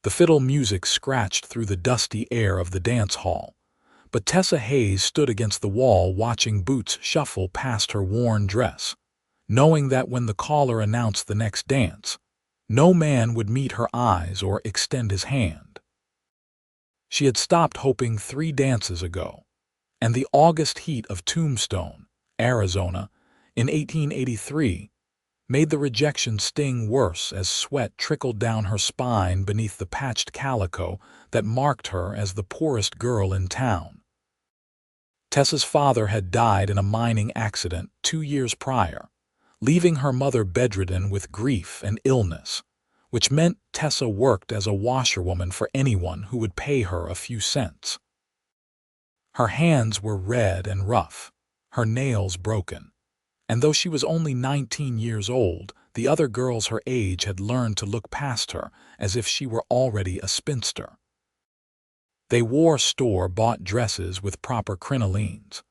The fiddle music scratched through the dusty air of the dance hall, but Tessa Hayes stood against the wall watching boots shuffle past her worn dress, knowing that when the caller announced the next dance, no man would meet her eyes or extend his hand. She had stopped hoping 3 dances ago, and the August heat of Tombstone, Arizona, in 1883, made the rejection sting worse as sweat trickled down her spine beneath the patched calico that marked her as the poorest girl in town. Tessa's father had died in a mining accident 2 years prior, leaving her mother bedridden with grief and illness, which meant Tessa worked as a washerwoman for anyone who would pay her a few cents. Her hands were red and rough, her nails broken, and though she was only 19 years old, the other girls her age had learned to look past her as if she were already a spinster. They wore store-bought dresses with proper crinolines,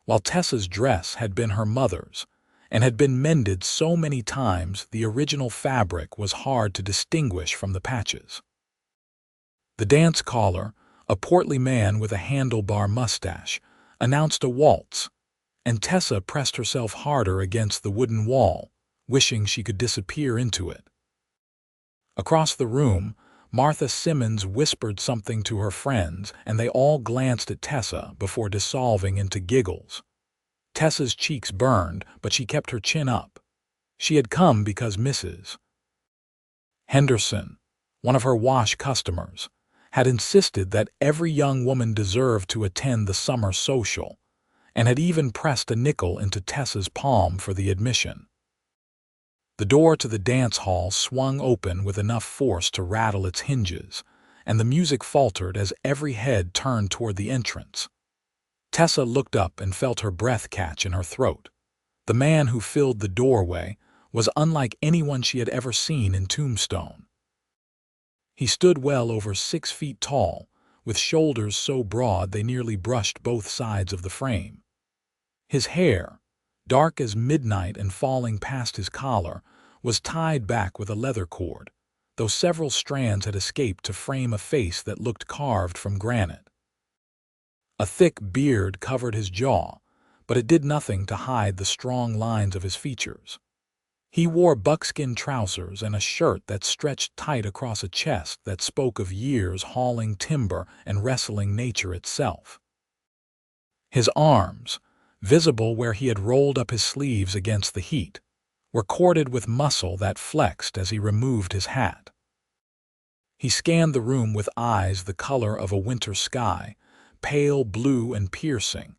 while Tessa's dress had been her mother's and had been mended so many times the original fabric was hard to distinguish from the patches. The dance caller, a portly man with a handlebar mustache, announced a waltz, and Tessa pressed herself harder against the wooden wall, wishing she could disappear into it. Across the room, Martha Simmons whispered something to her friends, and they all glanced at Tessa before dissolving into giggles. Tessa's cheeks burned, but she kept her chin up. She had come because Mrs. Henderson, one of her wash customers, had insisted that every young woman deserved to attend the summer social, and had even pressed a nickel into Tessa's palm for the admission. The door to the dance hall swung open with enough force to rattle its hinges, and the music faltered as every head turned toward the entrance. Tessa looked up and felt her breath catch in her throat. The man who filled the doorway was unlike anyone she had ever seen in Tombstone. He stood well over 6 feet tall, with shoulders so broad they nearly brushed both sides of the frame. His hair, dark as midnight and falling past his collar, was tied back with a leather cord, though several strands had escaped to frame a face that looked carved from granite. A thick beard covered his jaw, but it did nothing to hide the strong lines of his features. He wore buckskin trousers and a shirt that stretched tight across a chest that spoke of years hauling timber and wrestling nature itself. His arms, visible where he had rolled up his sleeves against the heat, were corded with muscle that flexed as he removed his hat. He scanned the room with eyes the color of a winter sky, pale blue and piercing,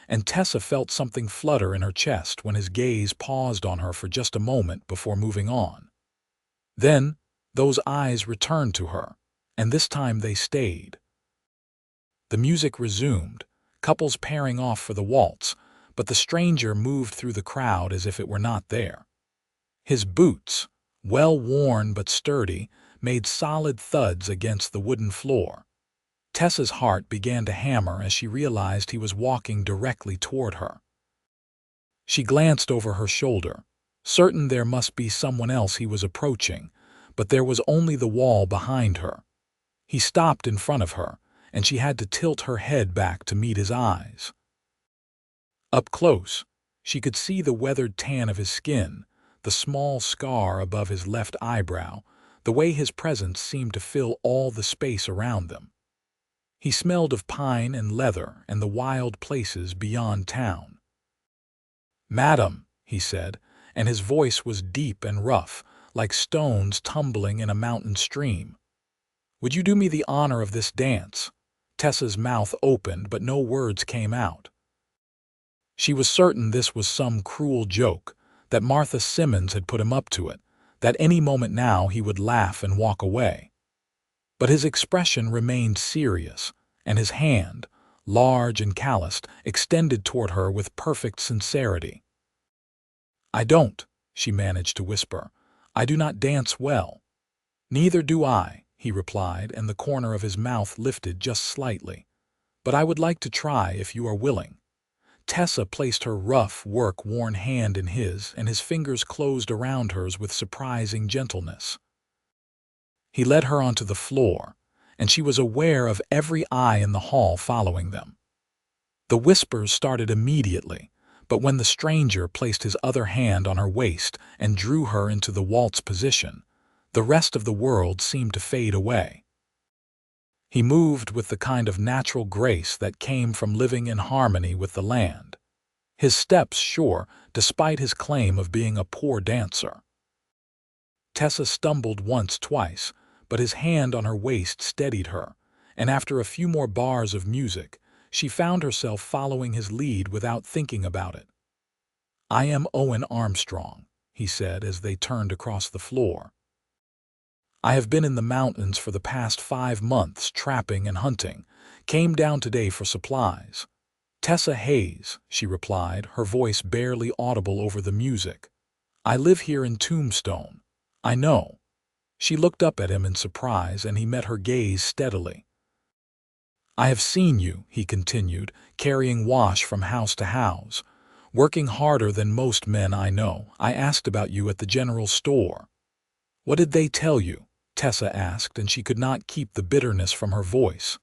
and Tessa felt something flutter in her chest when his gaze paused on her for just a moment before moving on. Then, those eyes returned to her, and this time they stayed. The music resumed, couples pairing off for the waltz, but the stranger moved through the crowd as if it were not there. His boots, well worn but sturdy, made solid thuds against the wooden floor. Tessa's heart began to hammer as she realized he was walking directly toward her. She glanced over her shoulder, certain there must be someone else he was approaching, but there was only the wall behind her. He stopped in front of her, and she had to tilt her head back to meet his eyes. Up close, she could see the weathered tan of his skin, the small scar above his left eyebrow, the way his presence seemed to fill all the space around them. He smelled of pine and leather and the wild places beyond town. "Madam," he said, and his voice was deep and rough, like stones tumbling in a mountain stream. "Would you do me the honor of this dance?" Tessa's mouth opened, but no words came out. She was certain this was some cruel joke, that Martha Simmons had put him up to it, that any moment now he would laugh and walk away. But his expression remained serious, and his hand, large and calloused, extended toward her with perfect sincerity. "I don't," she managed to whisper. "I do not dance well." "Neither do I," he replied, and the corner of his mouth lifted just slightly. "But I would like to try if you are willing." Tessa placed her rough, work-worn hand in his, and his fingers closed around hers with surprising gentleness. He led her onto the floor, and she was aware of every eye in the hall following them. The whispers started immediately, but when the stranger placed his other hand on her waist and drew her into the waltz position, the rest of the world seemed to fade away. He moved with the kind of natural grace that came from living in harmony with the land. His steps sure, despite his claim of being a poor dancer. Tessa stumbled twice, but his hand on her waist steadied her, and after a few more bars of music, she found herself following his lead without thinking about it. "I am Owen Armstrong," he said as they turned across the floor. "I have been in the mountains for the past 5 months trapping and hunting, came down today for supplies." "Tessa Hayes," she replied, her voice barely audible over the music. "I live here in Tombstone." "I know." She looked up at him in surprise, and he met her gaze steadily. "I have seen you," he continued, "carrying wash from house to house, working harder than most men I know. I asked about you at the general store." "What did they tell you?" Tessa asked, and she could not keep the bitterness from her voice.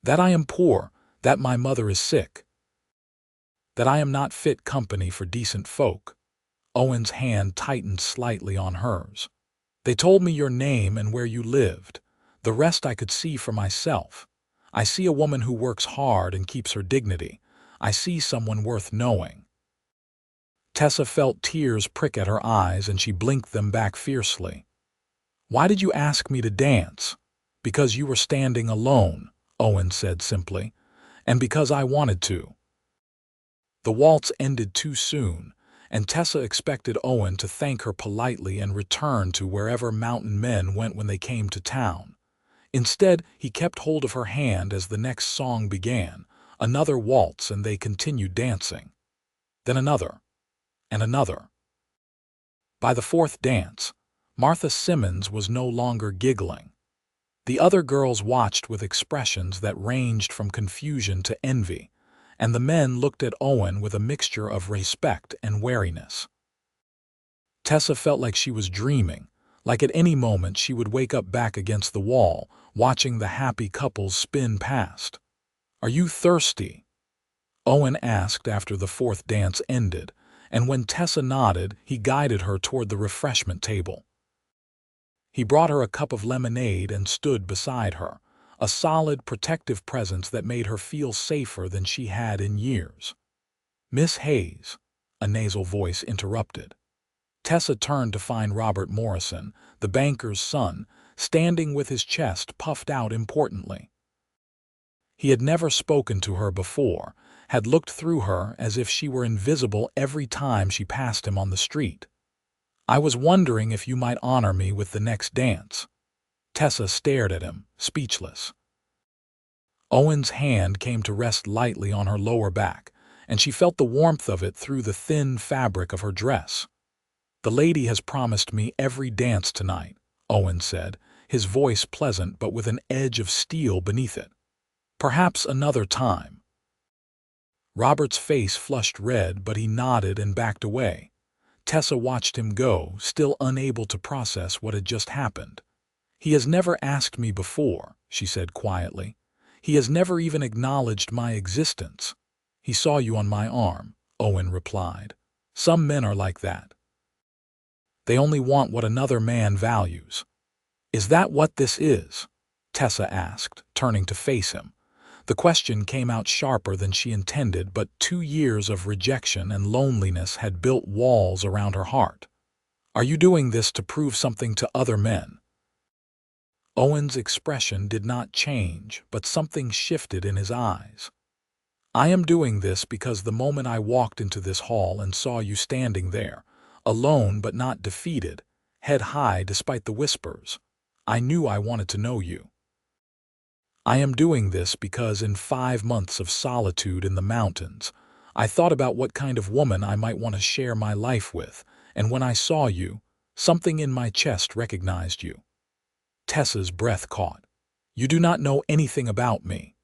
"That I am poor, that my mother is sick, that I am not fit company for decent folk." Owen's hand tightened slightly on hers. "They told me your name and where you lived. The rest I could see for myself. I see a woman who works hard and keeps her dignity. I see someone worth knowing." Tessa felt tears prick at her eyes, and she blinked them back fiercely. "Why did you ask me to dance?" "Because you were standing alone," Owen said simply, "and because I wanted to." The waltz ended too soon, and Tessa expected Owen to thank her politely and return to wherever mountain men went when they came to town. Instead, he kept hold of her hand as the next song began, another waltz, and they continued dancing. Then another, and another. By the 4th dance, Martha Simmons was no longer giggling. The other girls watched with expressions that ranged from confusion to envy, and the men looked at Owen with a mixture of respect and wariness. Tessa felt like she was dreaming, like at any moment she would wake up back against the wall, watching the happy couples spin past. "Are you thirsty?" Owen asked after the 4th dance ended, and when Tessa nodded, he guided her toward the refreshment table. He brought her a cup of lemonade and stood beside her, a solid, protective presence that made her feel safer than she had in years. "Miss Hayes," a nasal voice interrupted. Tessa turned to find Robert Morrison, the banker's son, standing with his chest puffed out importantly. He had never spoken to her before, had looked through her as if she were invisible every time she passed him on the street. "I was wondering if you might honor me with the next dance." Tessa stared at him, speechless. Owen's hand came to rest lightly on her lower back, and she felt the warmth of it through the thin fabric of her dress. "The lady has promised me every dance tonight," Owen said, his voice pleasant but with an edge of steel beneath it. "Perhaps another time." Robert's face flushed red, but he nodded and backed away. Tessa watched him go, still unable to process what had just happened. "He has never asked me before," she said quietly. "He has never even acknowledged my existence." "He saw you on my arm," Owen replied. "Some men are like that. They only want what another man values." "Is that what this is?" Tessa asked, turning to face him. The question came out sharper than she intended, but 2 years of rejection and loneliness had built walls around her heart. "Are you doing this to prove something to other men?" Owen's expression did not change, but something shifted in his eyes. "I am doing this because the moment I walked into this hall and saw you standing there, alone but not defeated, head high despite the whispers, I knew I wanted to know you. I am doing this because in 5 months of solitude in the mountains, I thought about what kind of woman I might want to share my life with, and when I saw you, something in my chest recognized you." Tessa's breath caught. "You do not know anything about me."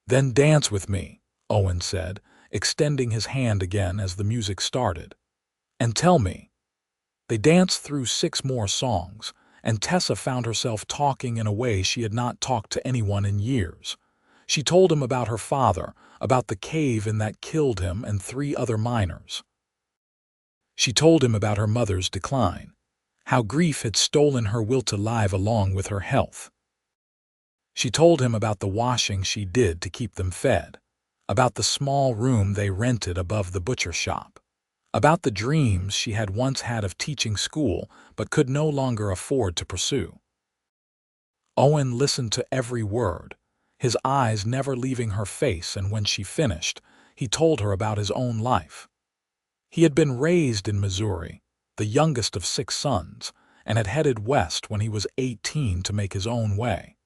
"Then dance with me," Owen said, extending his hand again as the music started. "And tell me." They danced through 6 more songs, and Tessa found herself talking in a way she had not talked to anyone in years. She told him about her father, about the cave in that killed him and 3 other miners. She told him about her mother's decline, how grief had stolen her will to live along with her health. She told him about the washing she did to keep them fed, about the small room they rented above the butcher shop, about the dreams she had once had of teaching school but could no longer afford to pursue. Owen listened to every word, his eyes never leaving her face, and when she finished, he told her about his own life. He had been raised in Missouri, the youngest of 6 sons, and had headed west when he was 18 to make his own way.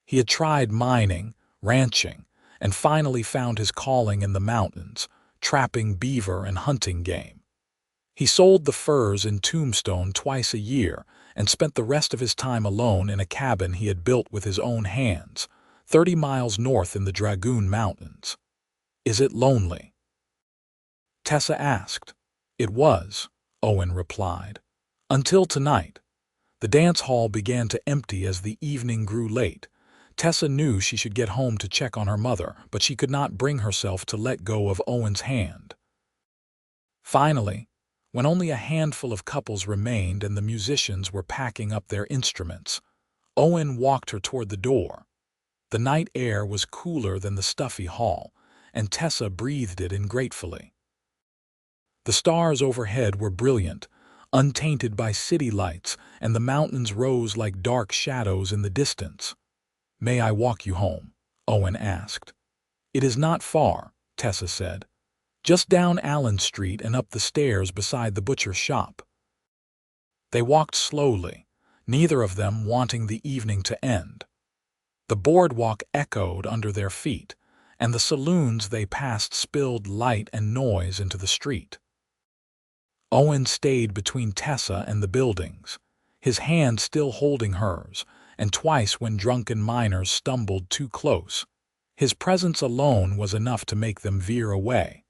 He had tried mining, ranching, and finally found his calling in the mountains, trapping beaver and hunting game. He sold the furs in Tombstone twice a year and spent the rest of his time alone in a cabin he had built with his own hands, 30 miles north in the Dragoon Mountains. "Is it lonely?" Tessa asked. "It was," Owen replied. "Until tonight." The dance hall began to empty as the evening grew late. Tessa knew she should get home to check on her mother, but she could not bring herself to let go of Owen's hand. Finally, when only a handful of couples remained and the musicians were packing up their instruments, Owen walked her toward the door. The night air was cooler than the stuffy hall, and Tessa breathed it in gratefully. The stars overhead were brilliant, untainted by city lights, and the mountains rose like dark shadows in the distance. "May I walk you home?" Owen asked. "It is not far," Tessa said. "Just down Allen Street and up the stairs beside the butcher's shop." They walked slowly, neither of them wanting the evening to end. The boardwalk echoed under their feet, and the saloons they passed spilled light and noise into the street. Owen stayed between Tessa and the buildings, his hand still holding hers, and twice when drunken miners stumbled too close, his presence alone was enough to make them veer away.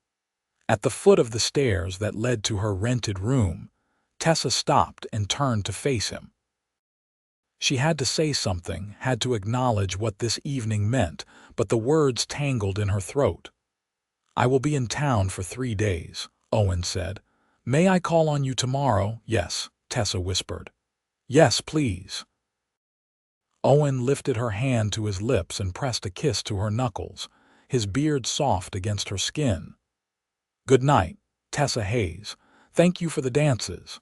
At the foot of the stairs that led to her rented room, Tessa stopped and turned to face him. She had to say something, had to acknowledge what this evening meant, but the words tangled in her throat. "I will be in town for 3 days," Owen said. "May I call on you tomorrow?" "Yes," Tessa whispered. "Yes, please." Owen lifted her hand to his lips and pressed a kiss to her knuckles, his beard soft against her skin. "Good night, Tessa Hayes. Thank you for the dances."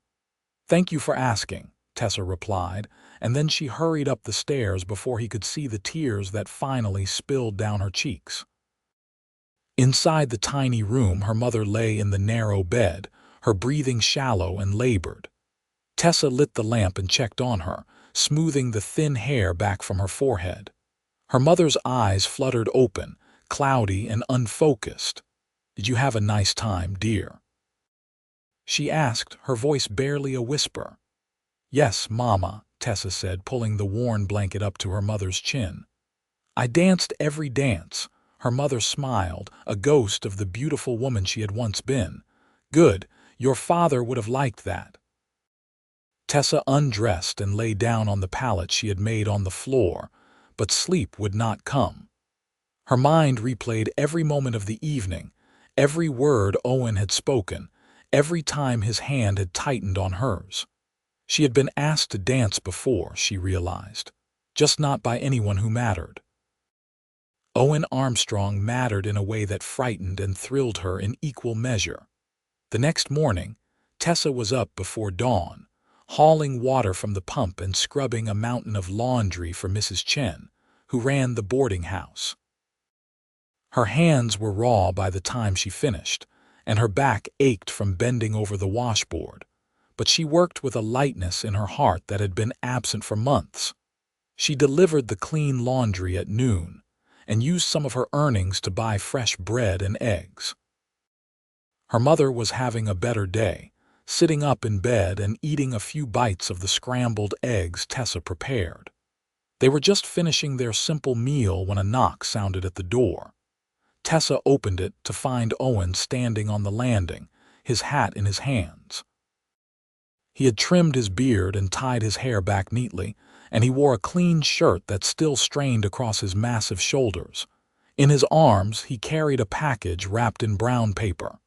"Thank you for asking," Tessa replied, and then she hurried up the stairs before he could see the tears that finally spilled down her cheeks. Inside the tiny room, her mother lay in the narrow bed, her breathing shallow and labored. Tessa lit the lamp and checked on her, smoothing the thin hair back from her forehead. Her mother's eyes fluttered open, cloudy and unfocused. "Did you have a nice time, dear?" she asked, her voice barely a whisper. "Yes, Mama," Tessa said, pulling the worn blanket up to her mother's chin. "I danced every dance." Her mother smiled, a ghost of the beautiful woman she had once been. "Good, your father would have liked that." Tessa undressed and lay down on the pallet she had made on the floor, but sleep would not come. Her mind replayed every moment of the evening, every word Owen had spoken, every time his hand had tightened on hers. She had been asked to dance before, she realized, just not by anyone who mattered. Owen Armstrong mattered in a way that frightened and thrilled her in equal measure. The next morning, Tessa was up before dawn, hauling water from the pump and scrubbing a mountain of laundry for Mrs. Chen, who ran the boarding house. Her hands were raw by the time she finished, and her back ached from bending over the washboard, but she worked with a lightness in her heart that had been absent for months. She delivered the clean laundry at noon, and used some of her earnings to buy fresh bread and eggs. Her mother was having a better day, sitting up in bed and eating a few bites of the scrambled eggs Tessa prepared. They were just finishing their simple meal when a knock sounded at the door. Tessa opened it to find Owen standing on the landing, his hat in his hands. He had trimmed his beard and tied his hair back neatly, and he wore a clean shirt that still strained across his massive shoulders. In his arms, he carried a package wrapped in brown paper.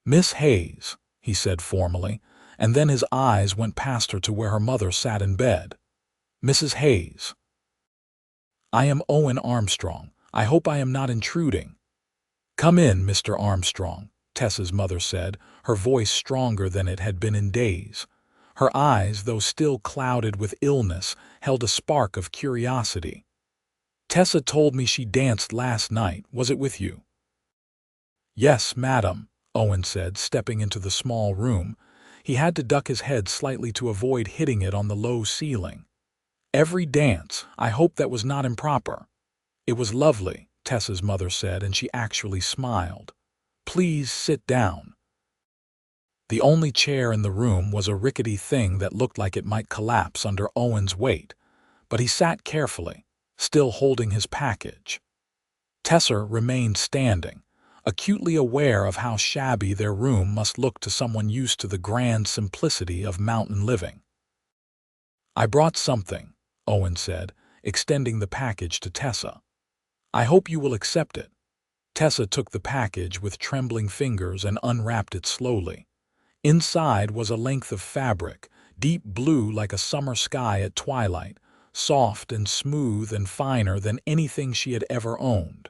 "Miss Hayes," he said formally, and then his eyes went past her to where her mother sat in bed. "Mrs. Hayes." "I am Owen Armstrong. I hope I am not intruding." "Come in, Mr. Armstrong," Tessa's mother said, her voice stronger than it had been in days. Her eyes, though still clouded with illness, held a spark of curiosity. "Tessa told me she danced last night. Was it with you?" "Yes, madam," Owen said, stepping into the small room. He had to duck his head slightly to avoid hitting it on the low ceiling. "Every dance. I hope that was not improper." "It was lovely," Tessa's mother said, and she actually smiled. "Please sit down." The only chair in the room was a rickety thing that looked like it might collapse under Owen's weight, but he sat carefully, still holding his package. Tessa remained standing, acutely aware of how shabby their room must look to someone used to the grand simplicity of mountain living. "I brought something," Owen said, extending the package to Tessa. "I hope you will accept it." Tessa took the package with trembling fingers and unwrapped it slowly. Inside was a length of fabric, deep blue like a summer sky at twilight, soft and smooth and finer than anything she had ever owned.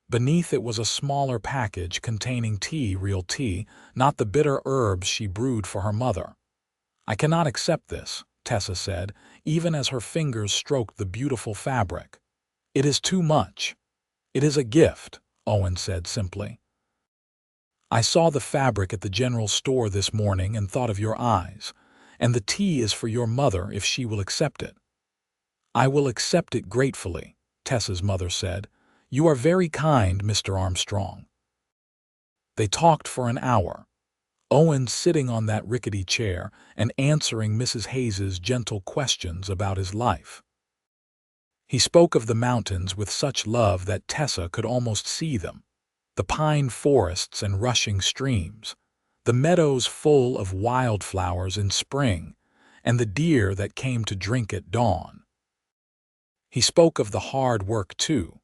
Beneath it was a smaller package containing tea, real tea, not the bitter herbs she brewed for her mother. "I cannot accept this," Tessa said, even as her fingers stroked the beautiful fabric. "It is too much." "It is a gift," Owen said simply. "I saw the fabric at the general store this morning and thought of your eyes, and the tea is for your mother if she will accept it." "I will accept it gratefully," Tessa's mother said. "You are very kind, Mr. Armstrong." They talked for an hour, Owen sitting on that rickety chair and answering Mrs. Hayes's gentle questions about his life. He spoke of the mountains with such love that Tessa could almost see them. The pine forests and rushing streams, the meadows full of wildflowers in spring, and the deer that came to drink at dawn. He spoke of the hard work, too,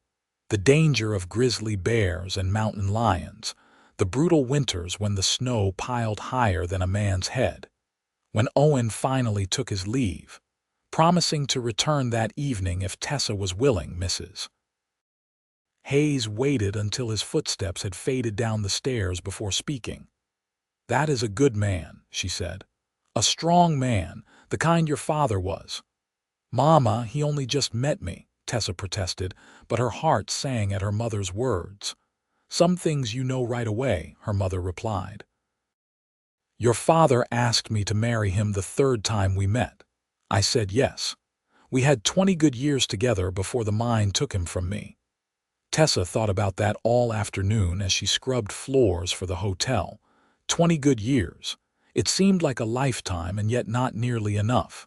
the danger of grizzly bears and mountain lions, the brutal winters when the snow piled higher than a man's head. When Owen finally took his leave, promising to return that evening if Tessa was willing, Mrs. Hayes waited until his footsteps had faded down the stairs before speaking. "That is a good man," she said. "A strong man, the kind your father was." "Mama, he only just met me," Tessa protested, but her heart sang at her mother's words. "Some things you know right away," her mother replied. "Your father asked me to marry him the third time we met. I said yes. We had 20 good years together before the mine took him from me." Tessa thought about that all afternoon as she scrubbed floors for the hotel. 20 good years. It seemed like a lifetime and yet not nearly enough.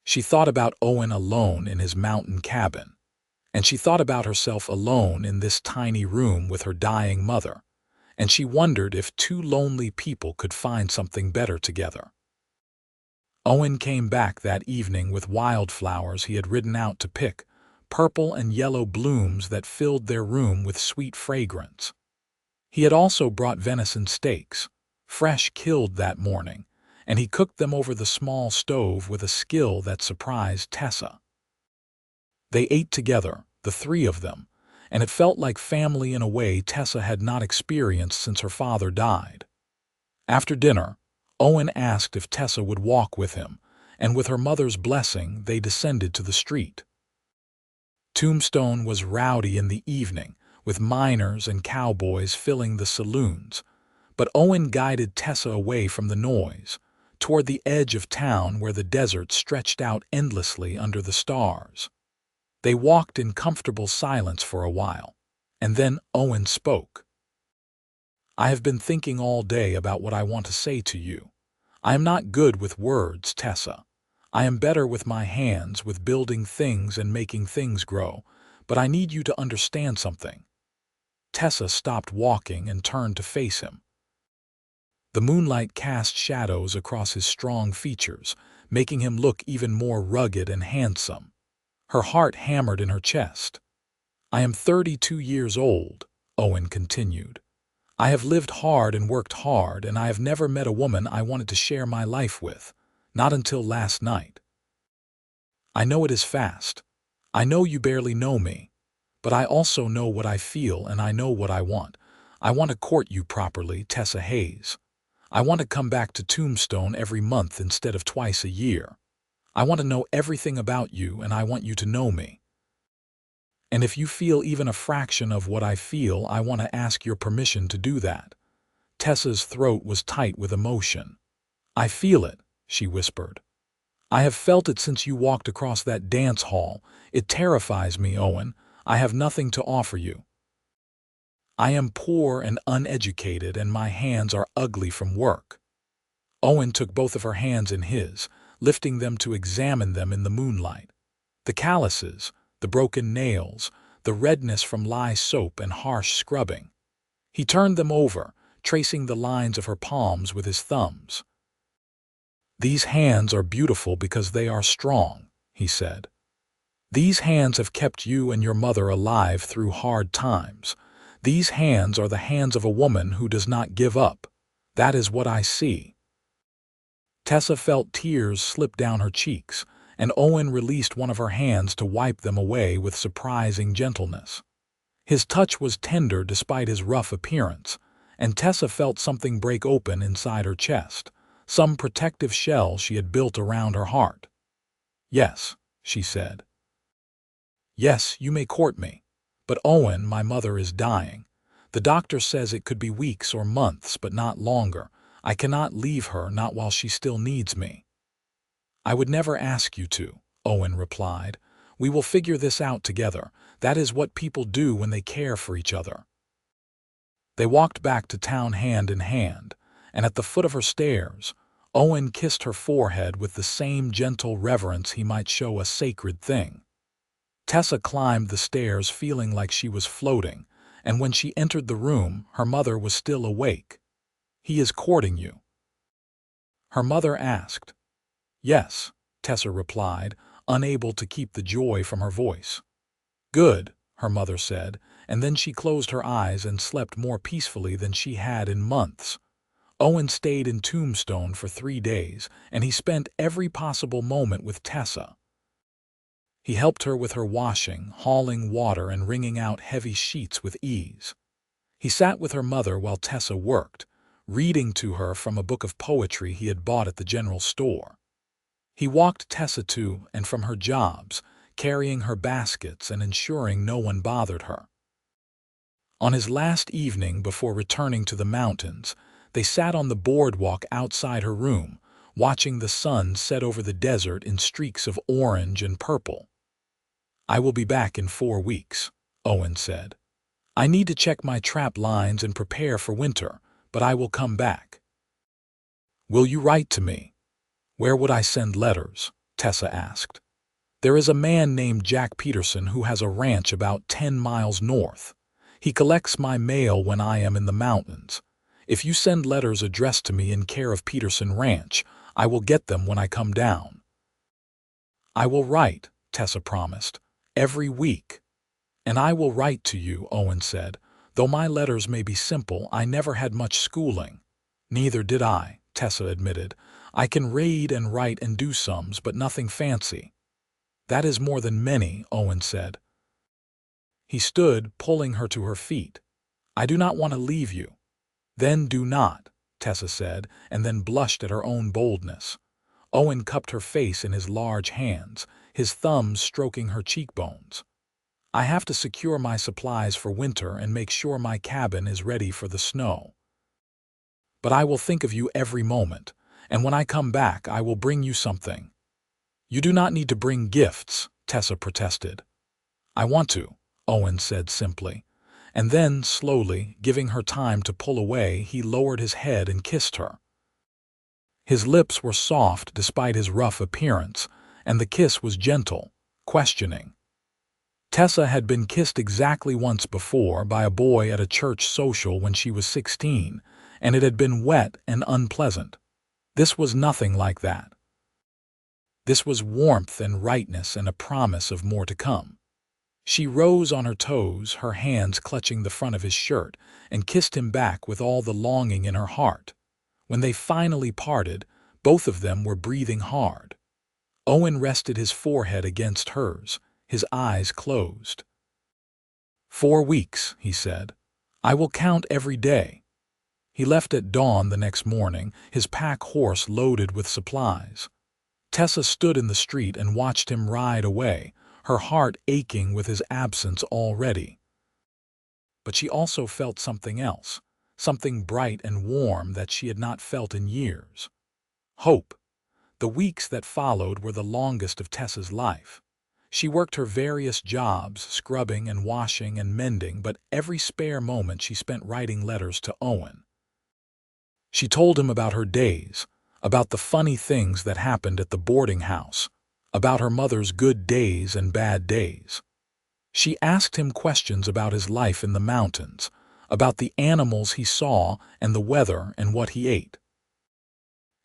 She thought about Owen alone in his mountain cabin, and she thought about herself alone in this tiny room with her dying mother, and she wondered if two lonely people could find something better together. Owen came back that evening with wildflowers he had ridden out to pick, purple and yellow blooms that filled their room with sweet fragrance. He had also brought venison steaks, fresh killed that morning, and he cooked them over the small stove with a skill that surprised Tessa. They ate together, the three of them, and it felt like family in a way Tessa had not experienced since her father died. After dinner, Owen asked if Tessa would walk with him, and with her mother's blessing they descended to the street. Tombstone was rowdy in the evening, with miners and cowboys filling the saloons, but Owen guided Tessa away from the noise, toward the edge of town where the desert stretched out endlessly under the stars. They walked in comfortable silence for a while, and then Owen spoke. "I have been thinking all day about what I want to say to you. I am not good with words, Tessa. I am better with my hands, with building things and making things grow, but I need you to understand something." Tessa stopped walking and turned to face him. The moonlight cast shadows across his strong features, making him look even more rugged and handsome. Her heart hammered in her chest. "I am 32 years old," Owen continued. "I have lived hard and worked hard, and I have never met a woman I wanted to share my life with, not until last night. I know it is fast. I know you barely know me, but I also know what I feel and I know what I want. I want to court you properly, Tessa Hayes. I want to come back to Tombstone every month instead of twice a year. I want to know everything about you and I want you to know me. And if you feel even a fraction of what I feel, I want to ask your permission to do that." Tessa's throat was tight with emotion. "I feel it," she whispered. "I have felt it since you walked across that dance hall. It terrifies me, Owen. I have nothing to offer you. I am poor and uneducated, and my hands are ugly from work." Owen took both of her hands in his, lifting them to examine them in the moonlight. The calluses, the broken nails, the redness from lye soap and harsh scrubbing. He turned them over, tracing the lines of her palms with his thumbs. "These hands are beautiful because they are strong," he said. "These hands have kept you and your mother alive through hard times. These hands are the hands of a woman who does not give up. That is what I see." Tessa felt tears slip down her cheeks, and Owen released one of her hands to wipe them away with surprising gentleness. His touch was tender despite his rough appearance, and Tessa felt something break open inside her chest, some protective shell she had built around her heart. "Yes," she said. "Yes, you may court me. But Owen, my mother is dying. The doctor says it could be weeks or months, but not longer. I cannot leave her, not while she still needs me." "I would never ask you to," Owen replied. "We will figure this out together. That is what people do when they care for each other." They walked back to town hand in hand, and at the foot of her stairs, Owen kissed her forehead with the same gentle reverence he might show a sacred thing. Tessa climbed the stairs feeling like she was floating, and when she entered the room, her mother was still awake. "He is courting you?" her mother asked. "Yes," Tessa replied, unable to keep the joy from her voice. "Good," her mother said, and then she closed her eyes and slept more peacefully than she had in months. Owen stayed in Tombstone for 3 days, and he spent every possible moment with Tessa. He helped her with her washing, hauling water, and wringing out heavy sheets with ease. He sat with her mother while Tessa worked, reading to her from a book of poetry he had bought at the general store. He walked Tessa to and from her jobs, carrying her baskets and ensuring no one bothered her. On his last evening before returning to the mountains, they sat on the boardwalk outside her room, watching the sun set over the desert in streaks of orange and purple. "I will be back in 4 weeks," Owen said. "I need to check my trap lines and prepare for winter, but I will come back." "Will you write to me?" "Where would I send letters?" Tessa asked. "There is a man named Jack Peterson who has a ranch about 10 miles north. He collects my mail when I am in the mountains. If you send letters addressed to me in care of Peterson Ranch, I will get them when I come down." "I will write," Tessa promised, "every week." "And I will write to you," Owen said. "Though my letters may be simple, I never had much schooling." "Neither did I," Tessa admitted. "I can read and write and do sums, but nothing fancy." "That is more than many," Owen said. He stood, pulling her to her feet. "I do not want to leave you." "Then do not," Tessa said, and then blushed at her own boldness. Owen cupped her face in his large hands, his thumbs stroking her cheekbones. "I have to secure my supplies for winter and make sure my cabin is ready for the snow. But I will think of you every moment, and when I come back I will bring you something." "You do not need to bring gifts," Tessa protested. "I want to," Owen said simply. And then, slowly, giving her time to pull away, he lowered his head and kissed her. His lips were soft despite his rough appearance, and the kiss was gentle, questioning. Tessa had been kissed exactly once before by a boy at a church social when she was 16, and it had been wet and unpleasant. This was nothing like that. This was warmth and rightness and a promise of more to come. She rose on her toes, her hands clutching the front of his shirt, and kissed him back with all the longing in her heart. When they finally parted, both of them were breathing hard. Owen rested his forehead against hers, his eyes closed. 4 weeks, he said. I will count every day. He left at dawn the next morning, his pack horse loaded with supplies. Tessa stood in the street and watched him ride away, her heart aching with his absence already. But she also felt something else, something bright and warm that she had not felt in years. Hope. The weeks that followed were the longest of Tessa's life. She worked her various jobs, scrubbing and washing and mending, but every spare moment she spent writing letters to Owen. She told him about her days, about the funny things that happened at the boarding house, about her mother's good days and bad days. She asked him questions about his life in the mountains, about the animals he saw and the weather and what he ate.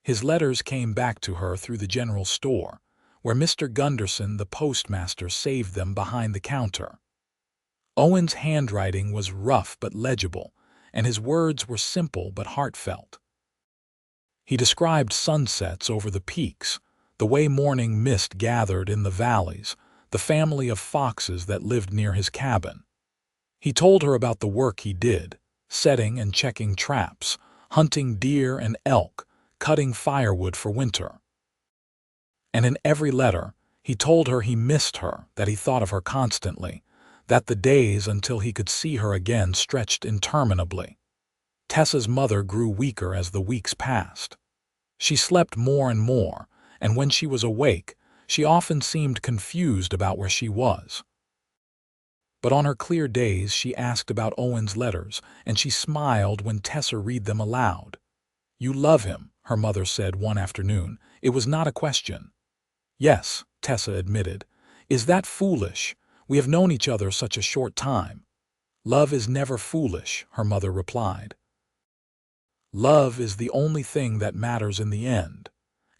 His letters came back to her through the general store, where Mr. Gunderson, the postmaster, saved them behind the counter. Owen's handwriting was rough but legible, and his words were simple but heartfelt. He described sunsets over the peaks, the way morning mist gathered in the valleys, the family of foxes that lived near his cabin. He told her about the work he did, setting and checking traps, hunting deer and elk, cutting firewood for winter. And in every letter, he told her he missed her, that he thought of her constantly, that the days until he could see her again stretched interminably. Tessa's mother grew weaker as the weeks passed. She slept more and more, and when she was awake, she often seemed confused about where she was. But on her clear days she asked about Owen's letters, and she smiled when Tessa read them aloud. "You love him," her mother said one afternoon. It was not a question. "Yes," Tessa admitted. "Is that foolish? We have known each other such a short time." "Love is never foolish," her mother replied. "Love is the only thing that matters in the end.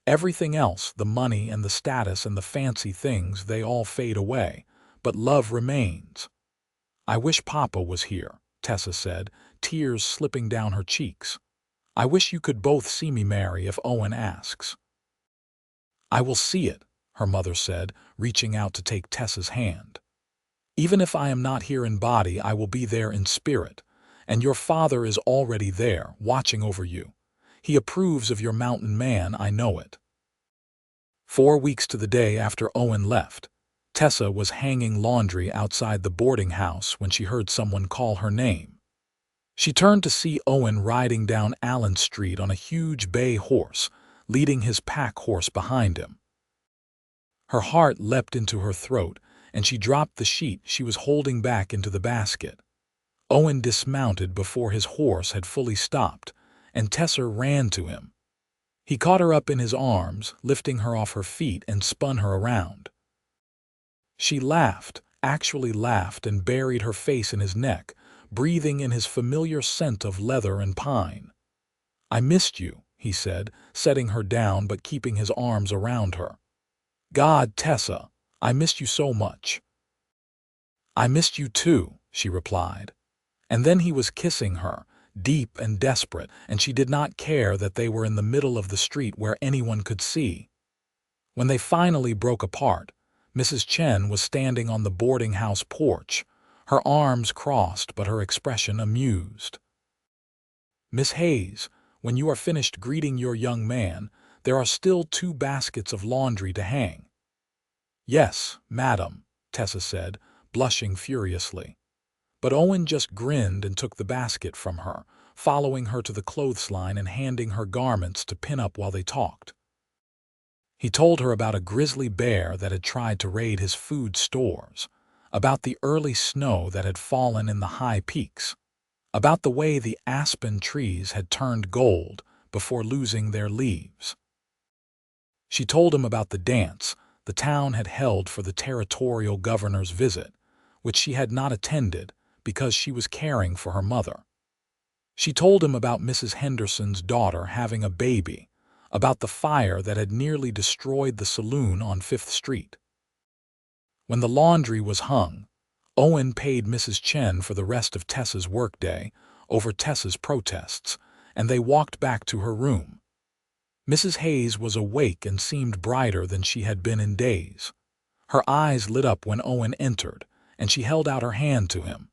Everything else, the money and the status and the fancy things, they all fade away, but love remains." "I wish Papa was here," Tessa said, tears slipping down her cheeks. "I wish you could both see me, Mary, if Owen asks." "I will see it," her mother said, reaching out to take Tessa's hand. "Even if I am not here in body, I will be there in spirit, and your father is already there, watching over you. He approves of your mountain man, I know it." 4 weeks to the day after Owen left, Tessa was hanging laundry outside the boarding house when she heard someone call her name. She turned to see Owen riding down Allen Street on a huge bay horse, leading his pack horse behind him. Her heart leapt into her throat, and she dropped the sheet she was holding back into the basket. Owen dismounted before his horse had fully stopped, and Tessa ran to him. He caught her up in his arms, lifting her off her feet, and spun her around. She laughed, actually laughed, and buried her face in his neck, breathing in his familiar scent of leather and pine. "I missed you," he said, setting her down but keeping his arms around her. "God, Tessa, I missed you so much." "I missed you too," she replied. And then he was kissing her, deep and desperate, and she did not care that they were in the middle of the street where anyone could see. When they finally broke apart, Mrs. Chen was standing on the boarding house porch, her arms crossed but her expression amused. "Miss Hayes, when you are finished greeting your young man, there are still 2 baskets of laundry to hang." "Yes, madam," Tessa said, blushing furiously. But Owen just grinned and took the basket from her, following her to the clothesline and handing her garments to pin up while they talked. He told her about a grizzly bear that had tried to raid his food stores, about the early snow that had fallen in the high peaks, about the way the aspen trees had turned gold before losing their leaves. She told him about the dance the town had held for the territorial governor's visit, which she had not attended because she was caring for her mother. She told him about Mrs. Henderson's daughter having a baby, about the fire that had nearly destroyed the saloon on Fifth Street. When the laundry was hung, Owen paid Mrs. Chen for the rest of Tessa's workday over Tessa's protests, and they walked back to her room. Mrs. Hayes was awake and seemed brighter than she had been in days. Her eyes lit up when Owen entered, and she held out her hand to him.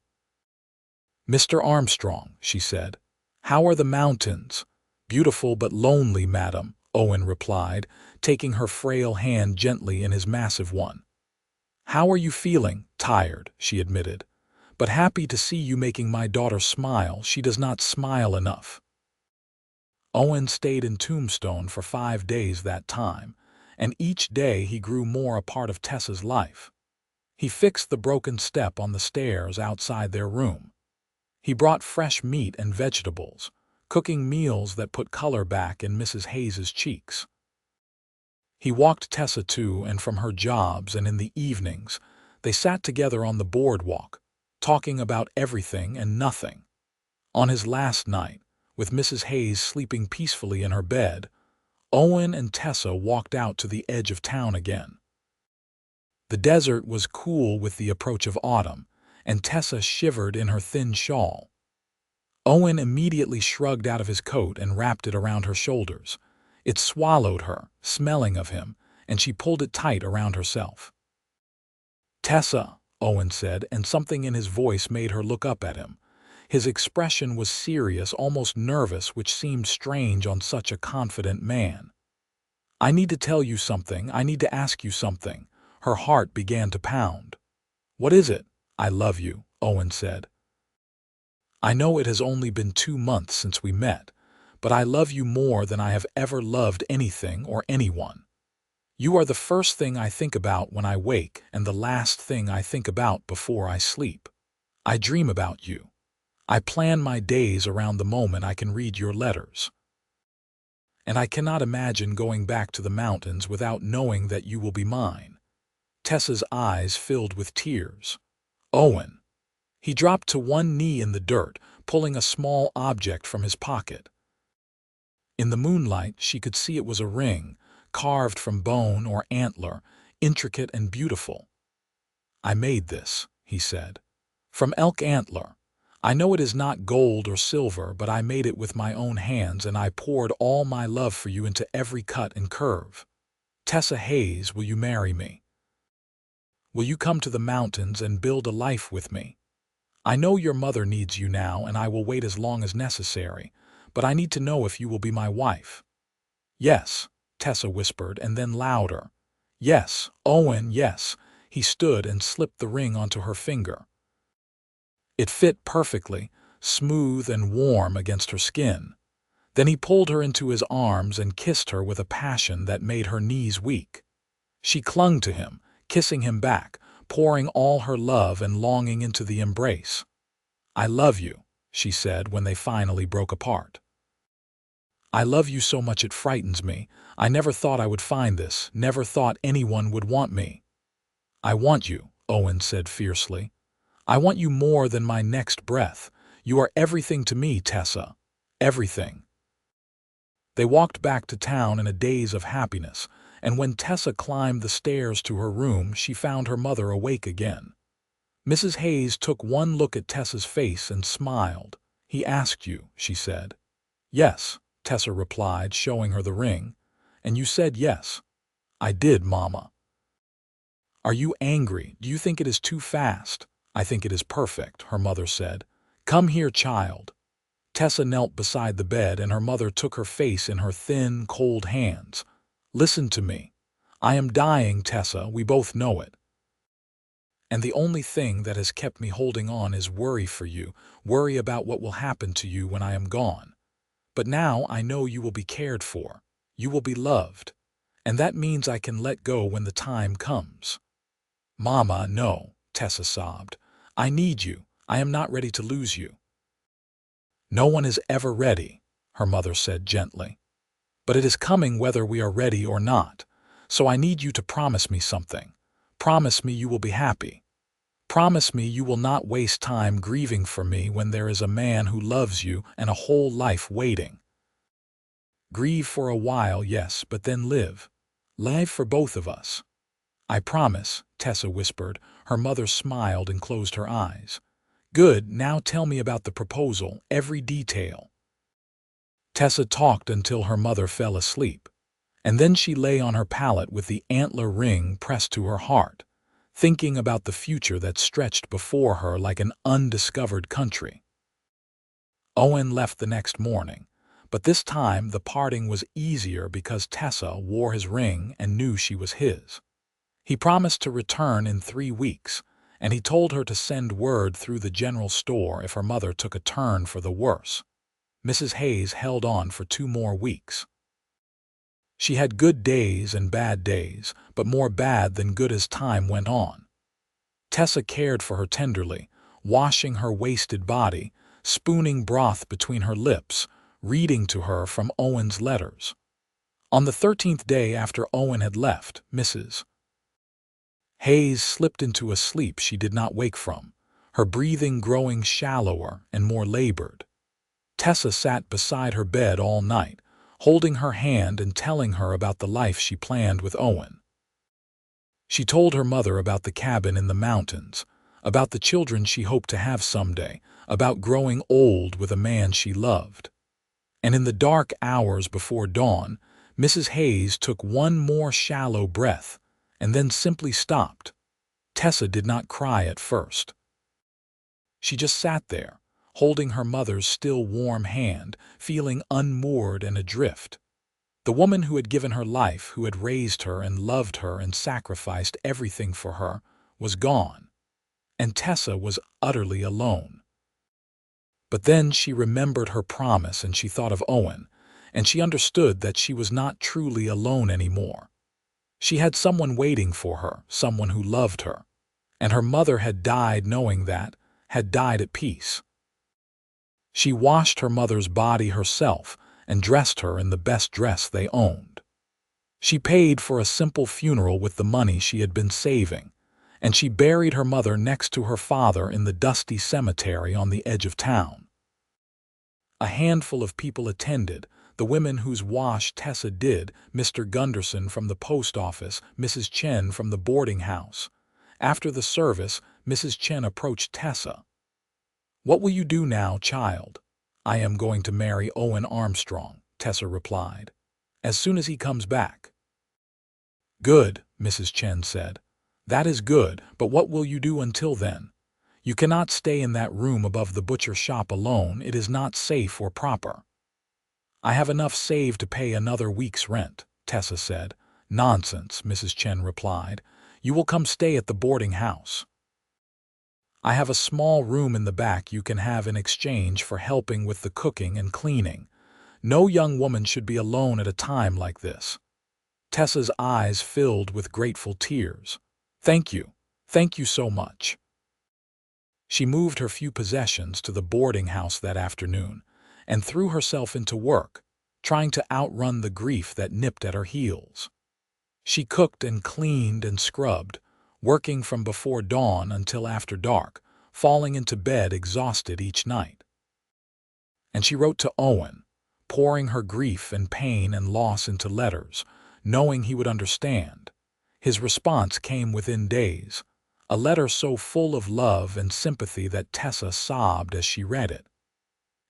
"Mr. Armstrong," she said, "how are the mountains?" "Beautiful but lonely, madam," Owen replied, taking her frail hand gently in his massive one. "How are you feeling?" "Tired," she admitted, "but happy to see you making my daughter smile. She does not smile enough." Owen stayed in Tombstone for 5 days that time, and each day he grew more a part of Tessa's life. He fixed the broken step on the stairs outside their room. He brought fresh meat and vegetables, cooking meals that put color back in Mrs. Hayes's cheeks. He walked Tessa to and from her jobs, and in the evenings, they sat together on the boardwalk, talking about everything and nothing. On his last night, with Mrs. Hayes sleeping peacefully in her bed, Owen and Tessa walked out to the edge of town again. The desert was cool with the approach of autumn, and Tessa shivered in her thin shawl. Owen immediately shrugged out of his coat and wrapped it around her shoulders. It swallowed her, smelling of him, and she pulled it tight around herself. "Tessa," Owen said, and something in his voice made her look up at him. His expression was serious, almost nervous, which seemed strange on such a confident man. "I need to tell you something. I need to ask you something." Her heart began to pound. "What is it?" "I love you," Owen said. "I know it has only been 2 months since we met, but I love you more than I have ever loved anything or anyone. You are the first thing I think about when I wake and the last thing I think about before I sleep. I dream about you. I plan my days around the moment I can read your letters. And I cannot imagine going back to the mountains without knowing that you will be mine." Tessa's eyes filled with tears. "Owen." He dropped to one knee in the dirt, pulling a small object from his pocket. In the moonlight, she could see it was a ring, carved from bone or antler, intricate and beautiful. "I made this," he said, "from elk antler. I know it is not gold or silver, but I made it with my own hands, and I poured all my love for you into every cut and curve. Tessa Hayes, will you marry me? Will you come to the mountains and build a life with me? I know your mother needs you now, and I will wait as long as necessary, but I need to know if you will be my wife." "Yes," Tessa whispered, and then louder. "Yes, Owen, yes." He stood and slipped the ring onto her finger. It fit perfectly, smooth and warm against her skin. Then he pulled her into his arms and kissed her with a passion that made her knees weak. She clung to him, kissing him back, pouring all her love and longing into the embrace. "I love you," she said when they finally broke apart. "I love you so much it frightens me. I never thought I would find this, never thought anyone would want me." "I want you," Owen said fiercely. "I want you more than my next breath. You are everything to me, Tessa. Everything." They walked back to town in a daze of happiness, and when Tessa climbed the stairs to her room, she found her mother awake again. Mrs. Hayes took one look at Tessa's face and smiled. "He asked you," she said. "Yes," Tessa replied, showing her the ring. "And you said yes." "I did, Mama." "Are you angry? Do you think it is too fast?" "I think it is perfect," her mother said. "Come here, child." Tessa knelt beside the bed, and her mother took her face in her thin, cold hands. "Listen to me. I am dying, Tessa, we both know it. And the only thing that has kept me holding on is worry for you, worry about what will happen to you when I am gone. But now I know you will be cared for. You will be loved. And that means I can let go when the time comes." "Mama, no," Tessa sobbed. "I need you. I am not ready to lose you." "No one is ever ready," her mother said gently. "But it is coming whether we are ready or not. So I need you to promise me something. Promise me you will be happy. Promise me you will not waste time grieving for me when there is a man who loves you and a whole life waiting. Grieve for a while, yes, but then live. Live for both of us. I promise, Tessa whispered. Her mother smiled and closed her eyes. Good, now tell me about the proposal, every detail. Tessa talked until her mother fell asleep, and then she lay on her pallet with the antler ring pressed to her heart, thinking about the future that stretched before her like an undiscovered country. Owen left the next morning, but this time the parting was easier because Tessa wore his ring and knew she was his. He promised to return in 3 weeks, and he told her to send word through the general store if her mother took a turn for the worse. Mrs. Hayes held on for 2 more weeks. She had good days and bad days, but more bad than good as time went on. Tessa cared for her tenderly, washing her wasted body, spooning broth between her lips, reading to her from Owen's letters. On the 13th day after Owen had left, Mrs. Hayes slipped into a sleep she did not wake from, her breathing growing shallower and more labored. Tessa sat beside her bed all night, holding her hand and telling her about the life she planned with Owen. She told her mother about the cabin in the mountains, about the children she hoped to have someday, about growing old with a man she loved. And in the dark hours before dawn, Mrs. Hayes took one more shallow breath and then simply stopped. Tessa did not cry at first. She just sat there, holding her mother's still warm hand, feeling unmoored and adrift. The woman who had given her life, who had raised her and loved her and sacrificed everything for her, was gone, and Tessa was utterly alone. But then she remembered her promise and she thought of Owen, and she understood that she was not truly alone anymore. She had someone waiting for her, someone who loved her, and her mother had died knowing that, had died at peace. She washed her mother's body herself and dressed her in the best dress they owned. She paid for a simple funeral with the money she had been saving, and she buried her mother next to her father in the dusty cemetery on the edge of town. A handful of people attended, the women whose wash Tessa did, Mr. Gunderson from the post office, Mrs. Chen from the boarding house. After the service, Mrs. Chen approached Tessa. "What will you do now, child?" "I am going to marry Owen Armstrong," Tessa replied, "as soon as he comes back." "Good," Mrs. Chen said. "That is good, but what will you do until then? You cannot stay in that room above the butcher shop alone. It is not safe or proper." "I have enough saved to pay another week's rent," Tessa said. "Nonsense," Mrs. Chen replied. "You will come stay at the boarding house. I have a small room in the back you can have in exchange for helping with the cooking and cleaning. No young woman should be alone at a time like this." Tessa's eyes filled with grateful tears. Thank you so much." She moved her few possessions to the boarding house that afternoon and threw herself into work, trying to outrun the grief that nipped at her heels. She cooked and cleaned and scrubbed, working from before dawn until after dark, falling into bed exhausted each night. And she wrote to Owen, pouring her grief and pain and loss into letters, knowing he would understand. His response came within days, a letter so full of love and sympathy that Tessa sobbed as she read it.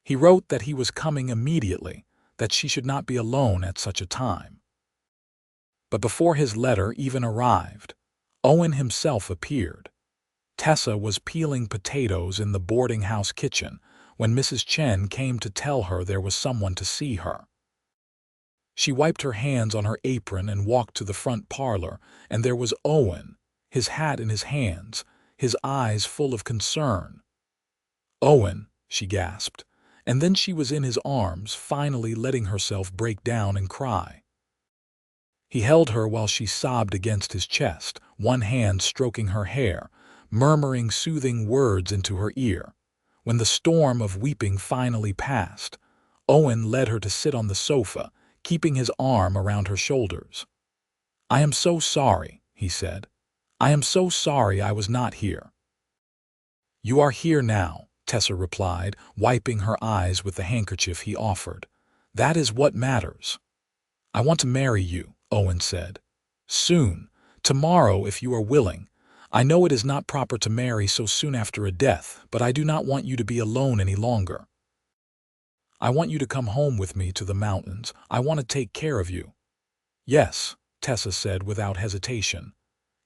He wrote that he was coming immediately, that she should not be alone at such a time. But before his letter even arrived, Owen himself appeared. Tessa was peeling potatoes in the boarding house kitchen when Mrs. Chen came to tell her there was someone to see her. She wiped her hands on her apron and walked to the front parlor, and there was Owen, his hat in his hands, his eyes full of concern. "Owen," she gasped, and then she was in his arms, finally letting herself break down and cry. He held her while she sobbed against his chest, one hand stroking her hair, murmuring soothing words into her ear. When the storm of weeping finally passed, Owen led her to sit on the sofa, keeping his arm around her shoulders. "I am so sorry," he said. "I am so sorry I was not here." "You are here now," Tessa replied, wiping her eyes with the handkerchief he offered. "That is what matters." "I want to marry you," Owen said. "Soon. Tomorrow, if you are willing. I know it is not proper to marry so soon after a death, but I do not want you to be alone any longer. I want you to come home with me to the mountains. I want to take care of you." "Yes," Tessa said without hesitation.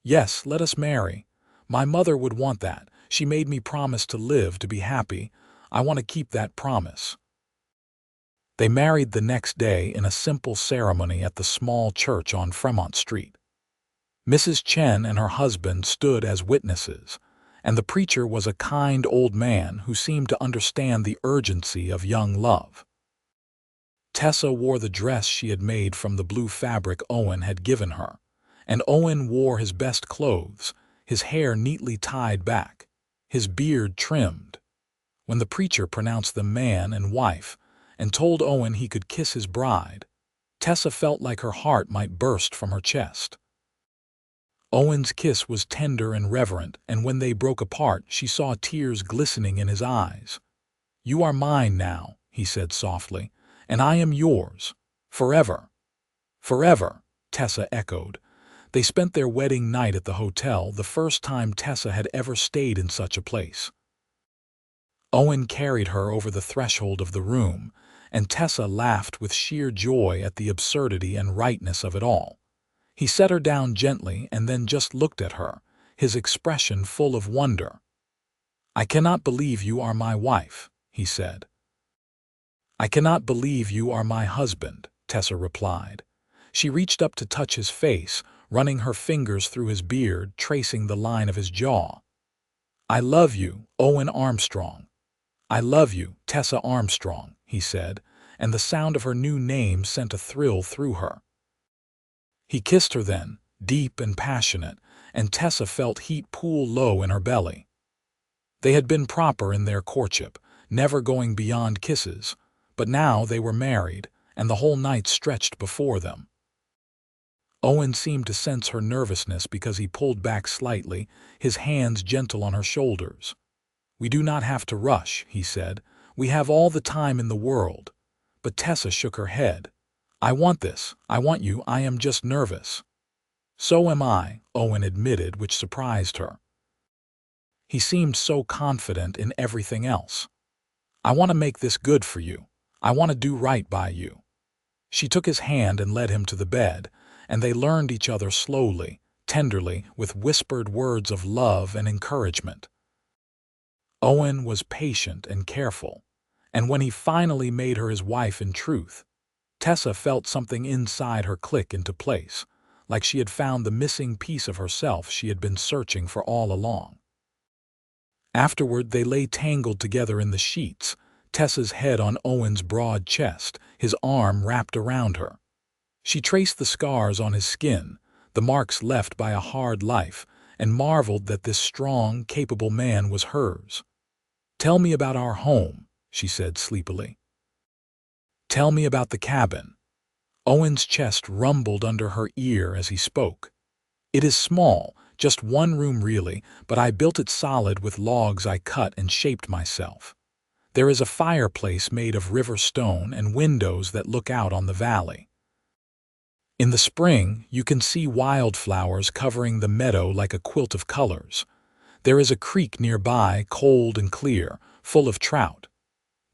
"Yes, let us marry. My mother would want that. She made me promise to live, to be happy. I want to keep that promise." They married the next day in a simple ceremony at the small church on Fremont Street. Mrs. Chen and her husband stood as witnesses, and the preacher was a kind old man who seemed to understand the urgency of young love. Tessa wore the dress she had made from the blue fabric Owen had given her, and Owen wore his best clothes, his hair neatly tied back, his beard trimmed. When the preacher pronounced them man and wife, and told Owen he could kiss his bride, Tessa felt like her heart might burst from her chest. Owen's kiss was tender and reverent, and when they broke apart, she saw tears glistening in his eyes. "You are mine now," he said softly, "and I am yours. Forever." "Forever," Tessa echoed. They spent their wedding night at the hotel, the first time Tessa had ever stayed in such a place. Owen carried her over the threshold of the room, and Tessa laughed with sheer joy at the absurdity and rightness of it all. He set her down gently and then just looked at her, his expression full of wonder. "I cannot believe you are my wife," he said. "I cannot believe you are my husband," Tessa replied. She reached up to touch his face, running her fingers through his beard, tracing the line of his jaw. "I love you, Owen Armstrong." "I love you, Tessa Armstrong," he said, and the sound of her new name sent a thrill through her. He kissed her then, deep and passionate, and Tessa felt heat pool low in her belly. They had been proper in their courtship, never going beyond kisses, but now they were married, and the whole night stretched before them. Owen seemed to sense her nervousness because he pulled back slightly, his hands gentle on her shoulders. "We do not have to rush," he said. "We have all the time in the world." But Tessa shook her head. "I want this. I want you. I am just nervous." "So am I," Owen admitted, which surprised her. He seemed so confident in everything else. "I want to make this good for you. I want to do right by you." She took his hand and led him to the bed, and they learned each other slowly, tenderly, with whispered words of love and encouragement. Owen was patient and careful, and when he finally made her his wife in truth, Tessa felt something inside her click into place, like she had found the missing piece of herself she had been searching for all along. Afterward, they lay tangled together in the sheets, Tessa's head on Owen's broad chest, his arm wrapped around her. She traced the scars on his skin, the marks left by a hard life, and marveled that this strong, capable man was hers. "Tell me about our home," she said sleepily. "Tell me about the cabin." Owen's chest rumbled under her ear as he spoke. "It is small, just one room really, but I built it solid with logs I cut and shaped myself. There is a fireplace made of river stone and windows that look out on the valley. In the spring, you can see wildflowers covering the meadow like a quilt of colors. There is a creek nearby, cold and clear, full of trout.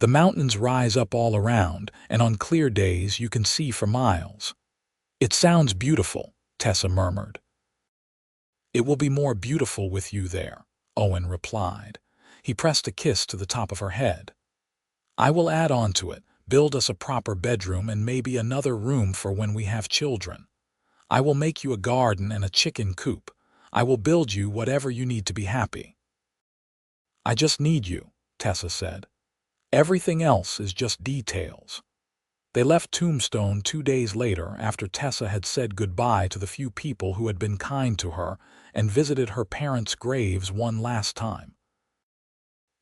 The mountains rise up all around, and on clear days you can see for miles." "It sounds beautiful," Tessa murmured. "It will be more beautiful with you there," Owen replied. He pressed a kiss to the top of her head. "I will add on to it, build us a proper bedroom and maybe another room for when we have children. I will make you a garden and a chicken coop. I will build you whatever you need to be happy." "I just need you," Tessa said. "Everything else is just details." They left Tombstone 2 days later after Tessa had said goodbye to the few people who had been kind to her and visited her parents' graves one last time.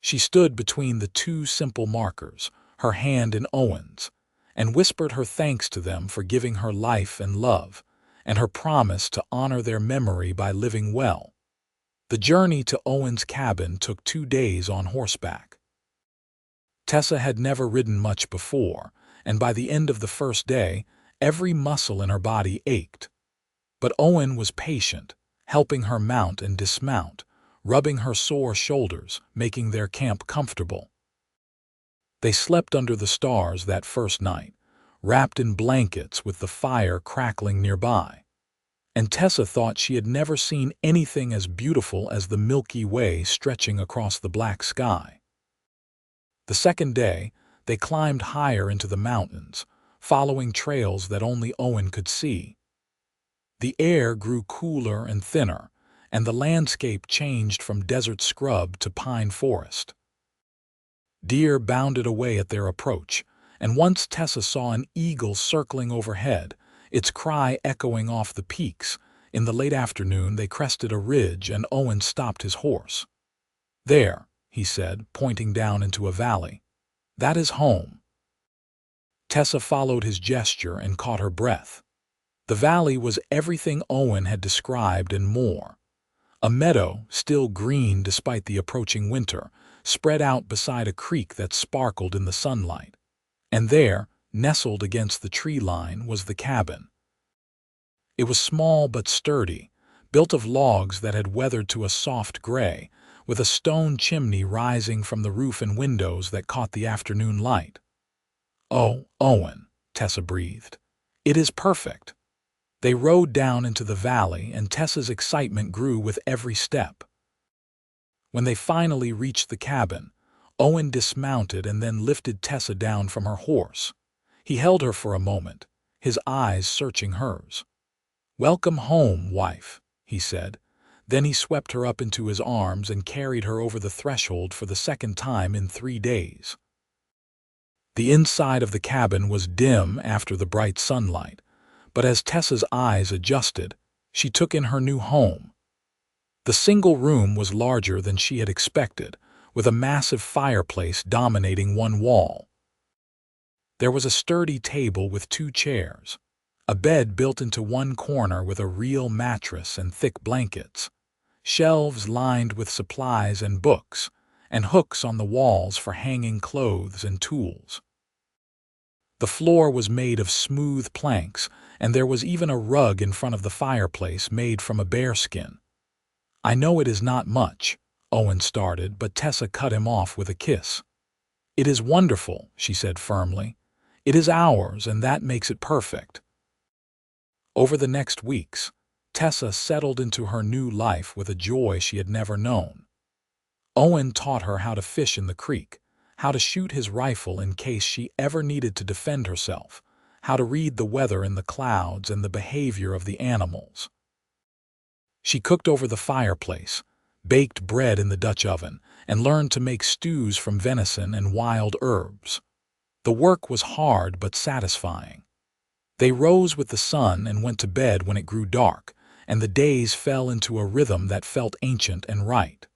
She stood between the two simple markers, her hand in Owen's, and whispered her thanks to them for giving her life and love, and her promise to honor their memory by living well. The journey to Owen's cabin took 2 days on horseback. Tessa had never ridden much before, and by the end of the first day, every muscle in her body ached. But Owen was patient, helping her mount and dismount, rubbing her sore shoulders, making their camp comfortable. They slept under the stars that first night, wrapped in blankets with the fire crackling nearby. And Tessa thought she had never seen anything as beautiful as the Milky Way stretching across the black sky. The second day, they climbed higher into the mountains, following trails that only Owen could see. The air grew cooler and thinner, and the landscape changed from desert scrub to pine forest. Deer bounded away at their approach, and once Tessa saw an eagle circling overhead, its cry echoing off the peaks. In the late afternoon they crested a ridge and Owen stopped his horse. "There," he said, pointing down into a valley. "That is home." Tessa followed his gesture and caught her breath. The valley was everything Owen had described and more. A meadow, still green despite the approaching winter, spread out beside a creek that sparkled in the sunlight. And there, nestled against the tree line, was the cabin. It was small but sturdy, built of logs that had weathered to a soft gray, with a stone chimney rising from the roof and windows that caught the afternoon light. "Oh, Owen," Tessa breathed. "It is perfect." They rode down into the valley, and Tessa's excitement grew with every step. When they finally reached the cabin, Owen dismounted and then lifted Tessa down from her horse. He held her for a moment, his eyes searching hers. "Welcome home, wife," he said. Then he swept her up into his arms and carried her over the threshold for the second time in 3 days. The inside of the cabin was dim after the bright sunlight, but as Tessa's eyes adjusted, she took in her new home. The single room was larger than she had expected, with a massive fireplace dominating one wall. There was a sturdy table with 2 chairs, a bed built into one corner with a real mattress and thick blankets, shelves lined with supplies and books, and hooks on the walls for hanging clothes and tools. The floor was made of smooth planks, and there was even a rug in front of the fireplace made from a bearskin. "I know it is not much," Owen started, but Tessa cut him off with a kiss. "It is wonderful," she said firmly. "It is ours, and that makes it perfect." Over the next weeks, Tessa settled into her new life with a joy she had never known. Owen taught her how to fish in the creek, how to shoot his rifle in case she ever needed to defend herself, how to read the weather in the clouds and the behavior of the animals. She cooked over the fireplace, baked bread in the Dutch oven, and learned to make stews from venison and wild herbs. The work was hard but satisfying. They rose with the sun and went to bed when it grew dark, and the days fell into a rhythm that felt ancient and right.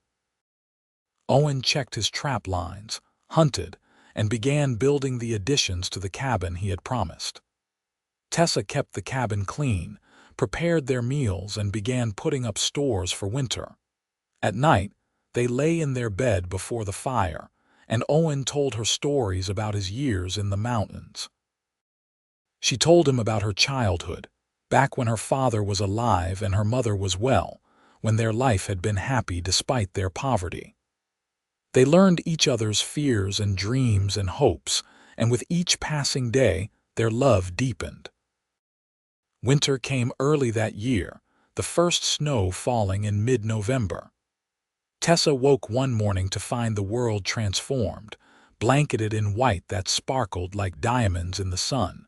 Owen checked his trap lines, hunted, and began building the additions to the cabin he had promised. Tessa kept the cabin clean, prepared their meals, and began putting up stores for winter. At night, they lay in their bed before the fire, and Owen told her stories about his years in the mountains. She told him about her childhood, back when her father was alive and her mother was well, when their life had been happy despite their poverty. They learned each other's fears and dreams and hopes, and with each passing day, their love deepened. Winter came early that year, the first snow falling in mid-November. Tessa woke one morning to find the world transformed, blanketed in white that sparkled like diamonds in the sun.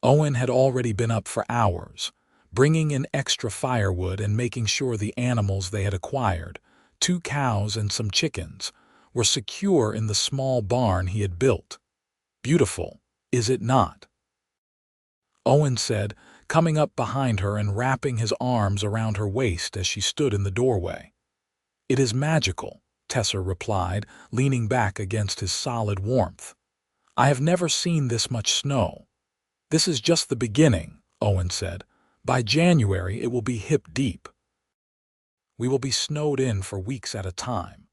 Owen had already been up for hours, bringing in extra firewood and making sure the animals they had acquired, 2 cows and some chickens, were secure in the small barn he had built. "Beautiful, is it not?" Owen said, coming up behind her and wrapping his arms around her waist as she stood in the doorway. "It is magical," Tessa replied, leaning back against his solid warmth. "I have never seen this much snow." "This is just the beginning," Owen said. "By January it will be hip-deep." We will be snowed in for weeks at a time."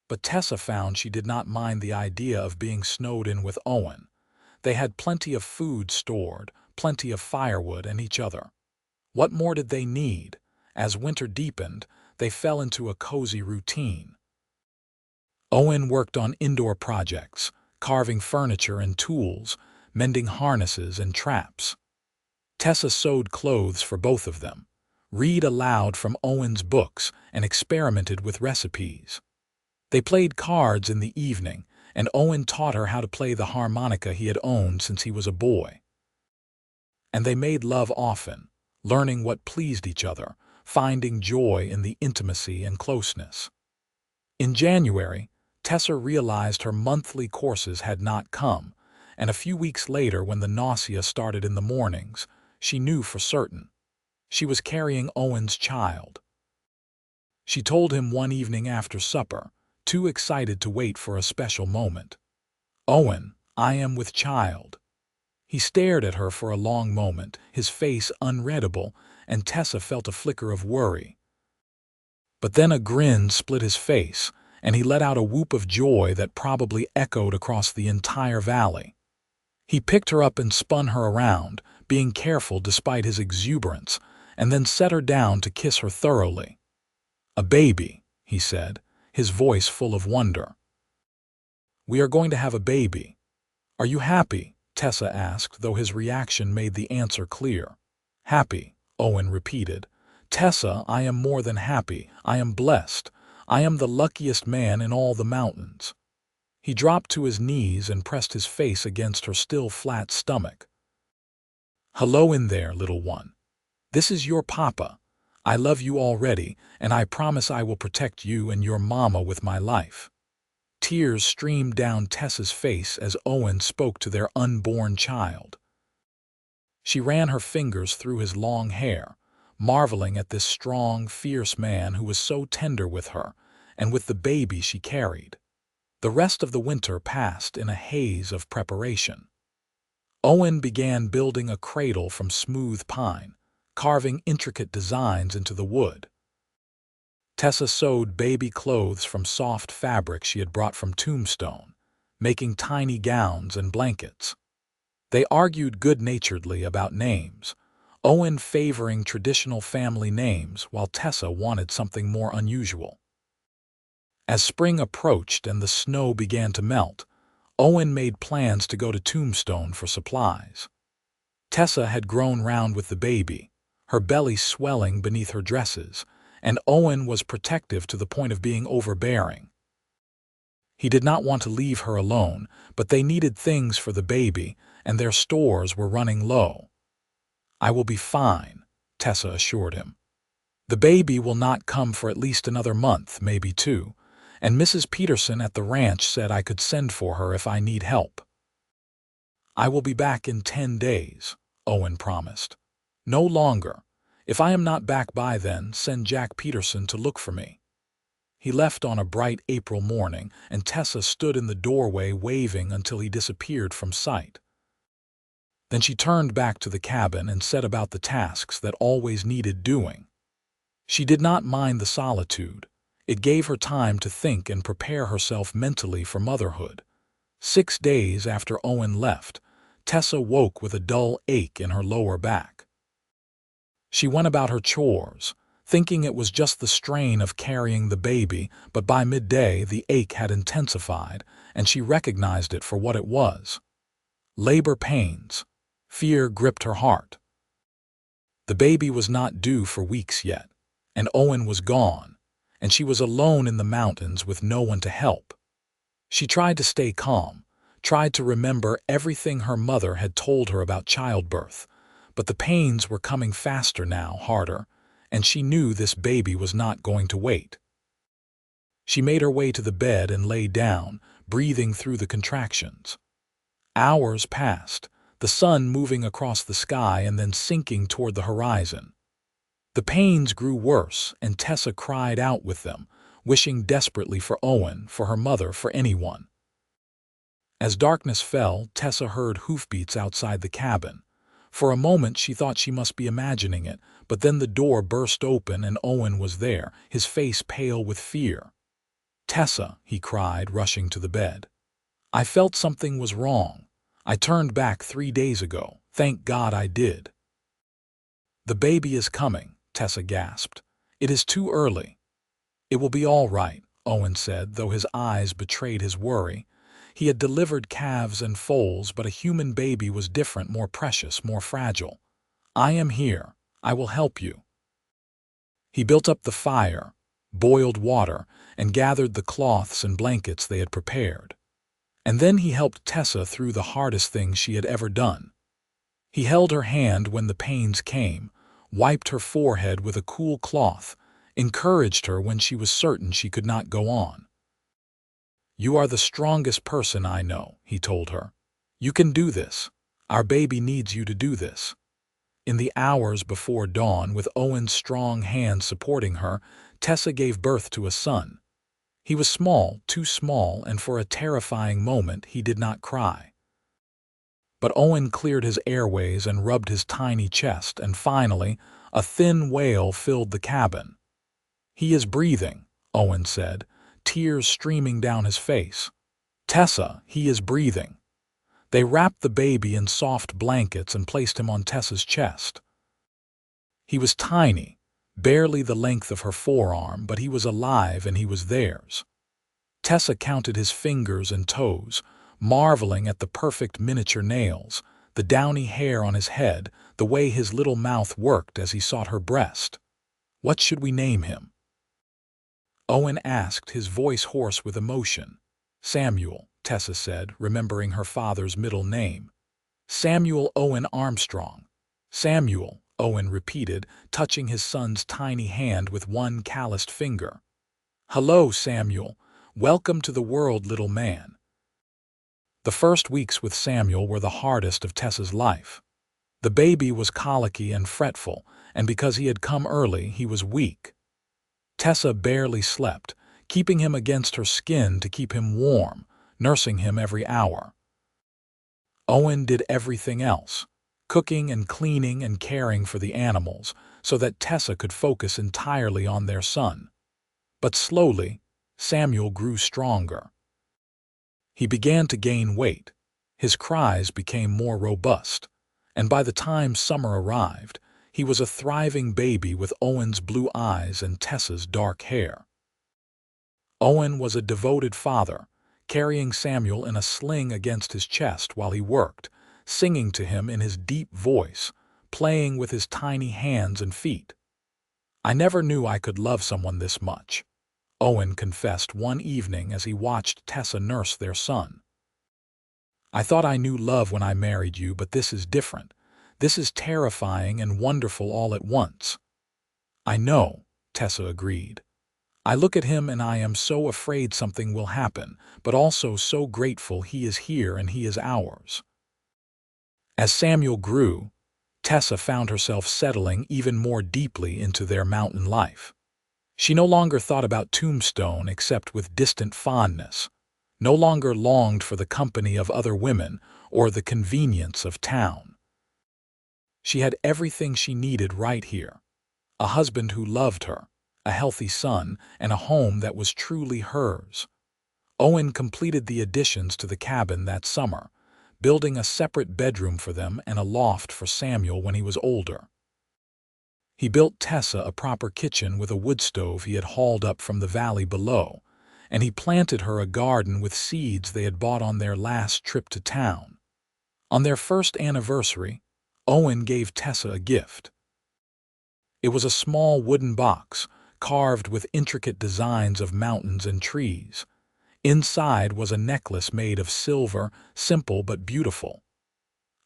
But Tessa found she did not mind the idea of being snowed in with Owen. They had plenty of food stored, plenty of firewood, and each other. What more did they need? As winter deepened, they fell into a cozy routine. Owen worked on indoor projects, carving furniture and tools, mending harnesses and traps. Tessa sewed clothes for both of them, read aloud from Owen's books, and experimented with recipes. They played cards in the evening, and Owen taught her how to play the harmonica he had owned since he was a boy. And they made love often, learning what pleased each other, finding joy in the intimacy and closeness. In January, Tessa realized her monthly courses had not come, and a few weeks later, when the nausea started in the mornings, she knew for certain. She was carrying Owen's child. She told him one evening after supper, too excited to wait for a special moment. "Owen, I am with child." He stared at her for a long moment, his face unreadable, and Tessa felt a flicker of worry. But then a grin split his face, and he let out a whoop of joy that probably echoed across the entire valley. He picked her up and spun her around, being careful despite his exuberance, and then set her down to kiss her thoroughly. "A baby," he said, his voice full of wonder. "We are going to have a baby. Are you happy?" Tessa asked, though his reaction made the answer clear. "Happy," Owen repeated. "Tessa, I am more than happy. I am blessed. I am the luckiest man in all the mountains." He dropped to his knees and pressed his face against her still flat stomach. "Hello in there, little one. This is your papa. I love you already, and I promise I will protect you and your mama with my life." Tears streamed down Tessa's face as Owen spoke to their unborn child. She ran her fingers through his long hair, marveling at this strong, fierce man who was so tender with her, and with the baby she carried. The rest of the winter passed in a haze of preparation. Owen began building a cradle from smooth pine, carving intricate designs into the wood. Tessa sewed baby clothes from soft fabric she had brought from Tombstone, making tiny gowns and blankets. They argued good-naturedly about names, Owen favoring traditional family names while Tessa wanted something more unusual. As spring approached and the snow began to melt, Owen made plans to go to Tombstone for supplies. Tessa had grown round with the baby, her belly swelling beneath her dresses, and Owen was protective to the point of being overbearing. He did not want to leave her alone, but they needed things for the baby, and their stores were running low. "I will be fine," Tessa assured him. "The baby will not come for at least another month, maybe 2, and Mrs. Peterson at the ranch said I could send for her if I need help." "I will be back in 10 days, Owen promised. "No longer. If I am not back by then, send Jack Peterson to look for me." He left on a bright April morning, and Tessa stood in the doorway waving until he disappeared from sight. Then she turned back to the cabin and set about the tasks that always needed doing. She did not mind the solitude. It gave her time to think and prepare herself mentally for motherhood. 6 days after Owen left, Tessa woke with a dull ache in her lower back. She went about her chores, thinking it was just the strain of carrying the baby, but by midday the ache had intensified, and she recognized it for what it was. Labor pains. Fear gripped her heart. The baby was not due for weeks yet, and Owen was gone, and she was alone in the mountains with no one to help. She tried to stay calm, tried to remember everything her mother had told her about childbirth, but the pains were coming faster now, harder, and she knew this baby was not going to wait. She made her way to the bed and lay down, breathing through the contractions. Hours passed, the sun moving across the sky and then sinking toward the horizon. The pains grew worse, and Tessa cried out with them, wishing desperately for Owen, for her mother, for anyone. As darkness fell, Tessa heard hoofbeats outside the cabin. For a moment she thought she must be imagining it, but then the door burst open and Owen was there, his face pale with fear. "Tessa," he cried, rushing to the bed. "I felt something was wrong. I turned back 3 days ago. Thank God I did." "The baby is coming," Tessa gasped. "It is too early." "It will be all right," Owen said, though his eyes betrayed his worry. He had delivered calves and foals, but a human baby was different, more precious, more fragile. "I am here. I will help you." He built up the fire, boiled water, and gathered the cloths and blankets they had prepared. And then he helped Tessa through the hardest thing she had ever done. He held her hand when the pains came, wiped her forehead with a cool cloth, encouraged her when she was certain she could not go on. "You are the strongest person I know," he told her. "You can do this. Our baby needs you to do this." In the hours before dawn, with Owen's strong hand supporting her, Tessa gave birth to a son. He was small, too small, and for a terrifying moment he did not cry. But Owen cleared his airways and rubbed his tiny chest, and finally, a thin wail filled the cabin. "He is breathing," Owen said, tears streaming down his face. "Tessa, he is breathing." They wrapped the baby in soft blankets and placed him on Tessa's chest. He was tiny, barely the length of her forearm, but he was alive and he was theirs. Tessa counted his fingers and toes, marveling at the perfect miniature nails, the downy hair on his head, the way his little mouth worked as he sought her breast. "What should we name him?" Owen asked, his voice hoarse with emotion. "Samuel," Tessa said, remembering her father's middle name. "Samuel Owen Armstrong." "Samuel," Owen repeated, touching his son's tiny hand with one calloused finger. "Hello, Samuel. Welcome to the world, little man." The first weeks with Samuel were the hardest of Tessa's life. The baby was colicky and fretful, and because he had come early, he was weak. Tessa barely slept, keeping him against her skin to keep him warm, nursing him every hour. Owen did everything else, cooking and cleaning and caring for the animals, so that Tessa could focus entirely on their son. But slowly, Samuel grew stronger. He began to gain weight, his cries became more robust, and by the time summer arrived, he was a thriving baby with Owen's blue eyes and Tessa's dark hair. Owen was a devoted father, carrying Samuel in a sling against his chest while he worked, singing to him in his deep voice, playing with his tiny hands and feet. "I never knew I could love someone this much," Owen confessed one evening as he watched Tessa nurse their son. "I thought I knew love when I married you, but this is different. This is terrifying and wonderful all at once." "I know," Tessa agreed. "I look at him and I am so afraid something will happen, but also so grateful he is here and he is ours." As Samuel grew, Tessa found herself settling even more deeply into their mountain life. She no longer thought about Tombstone except with distant fondness, no longer longed for the company of other women or the convenience of town. She had everything she needed right here: a husband who loved her, a healthy son, and a home that was truly hers. Owen completed the additions to the cabin that summer, building a separate bedroom for them and a loft for Samuel when he was older. He built Tessa a proper kitchen with a wood stove he had hauled up from the valley below, and he planted her a garden with seeds they had bought on their last trip to town. On their first anniversary, Owen gave Tessa a gift. It was a small wooden box, carved with intricate designs of mountains and trees. Inside was a necklace made of silver, simple but beautiful.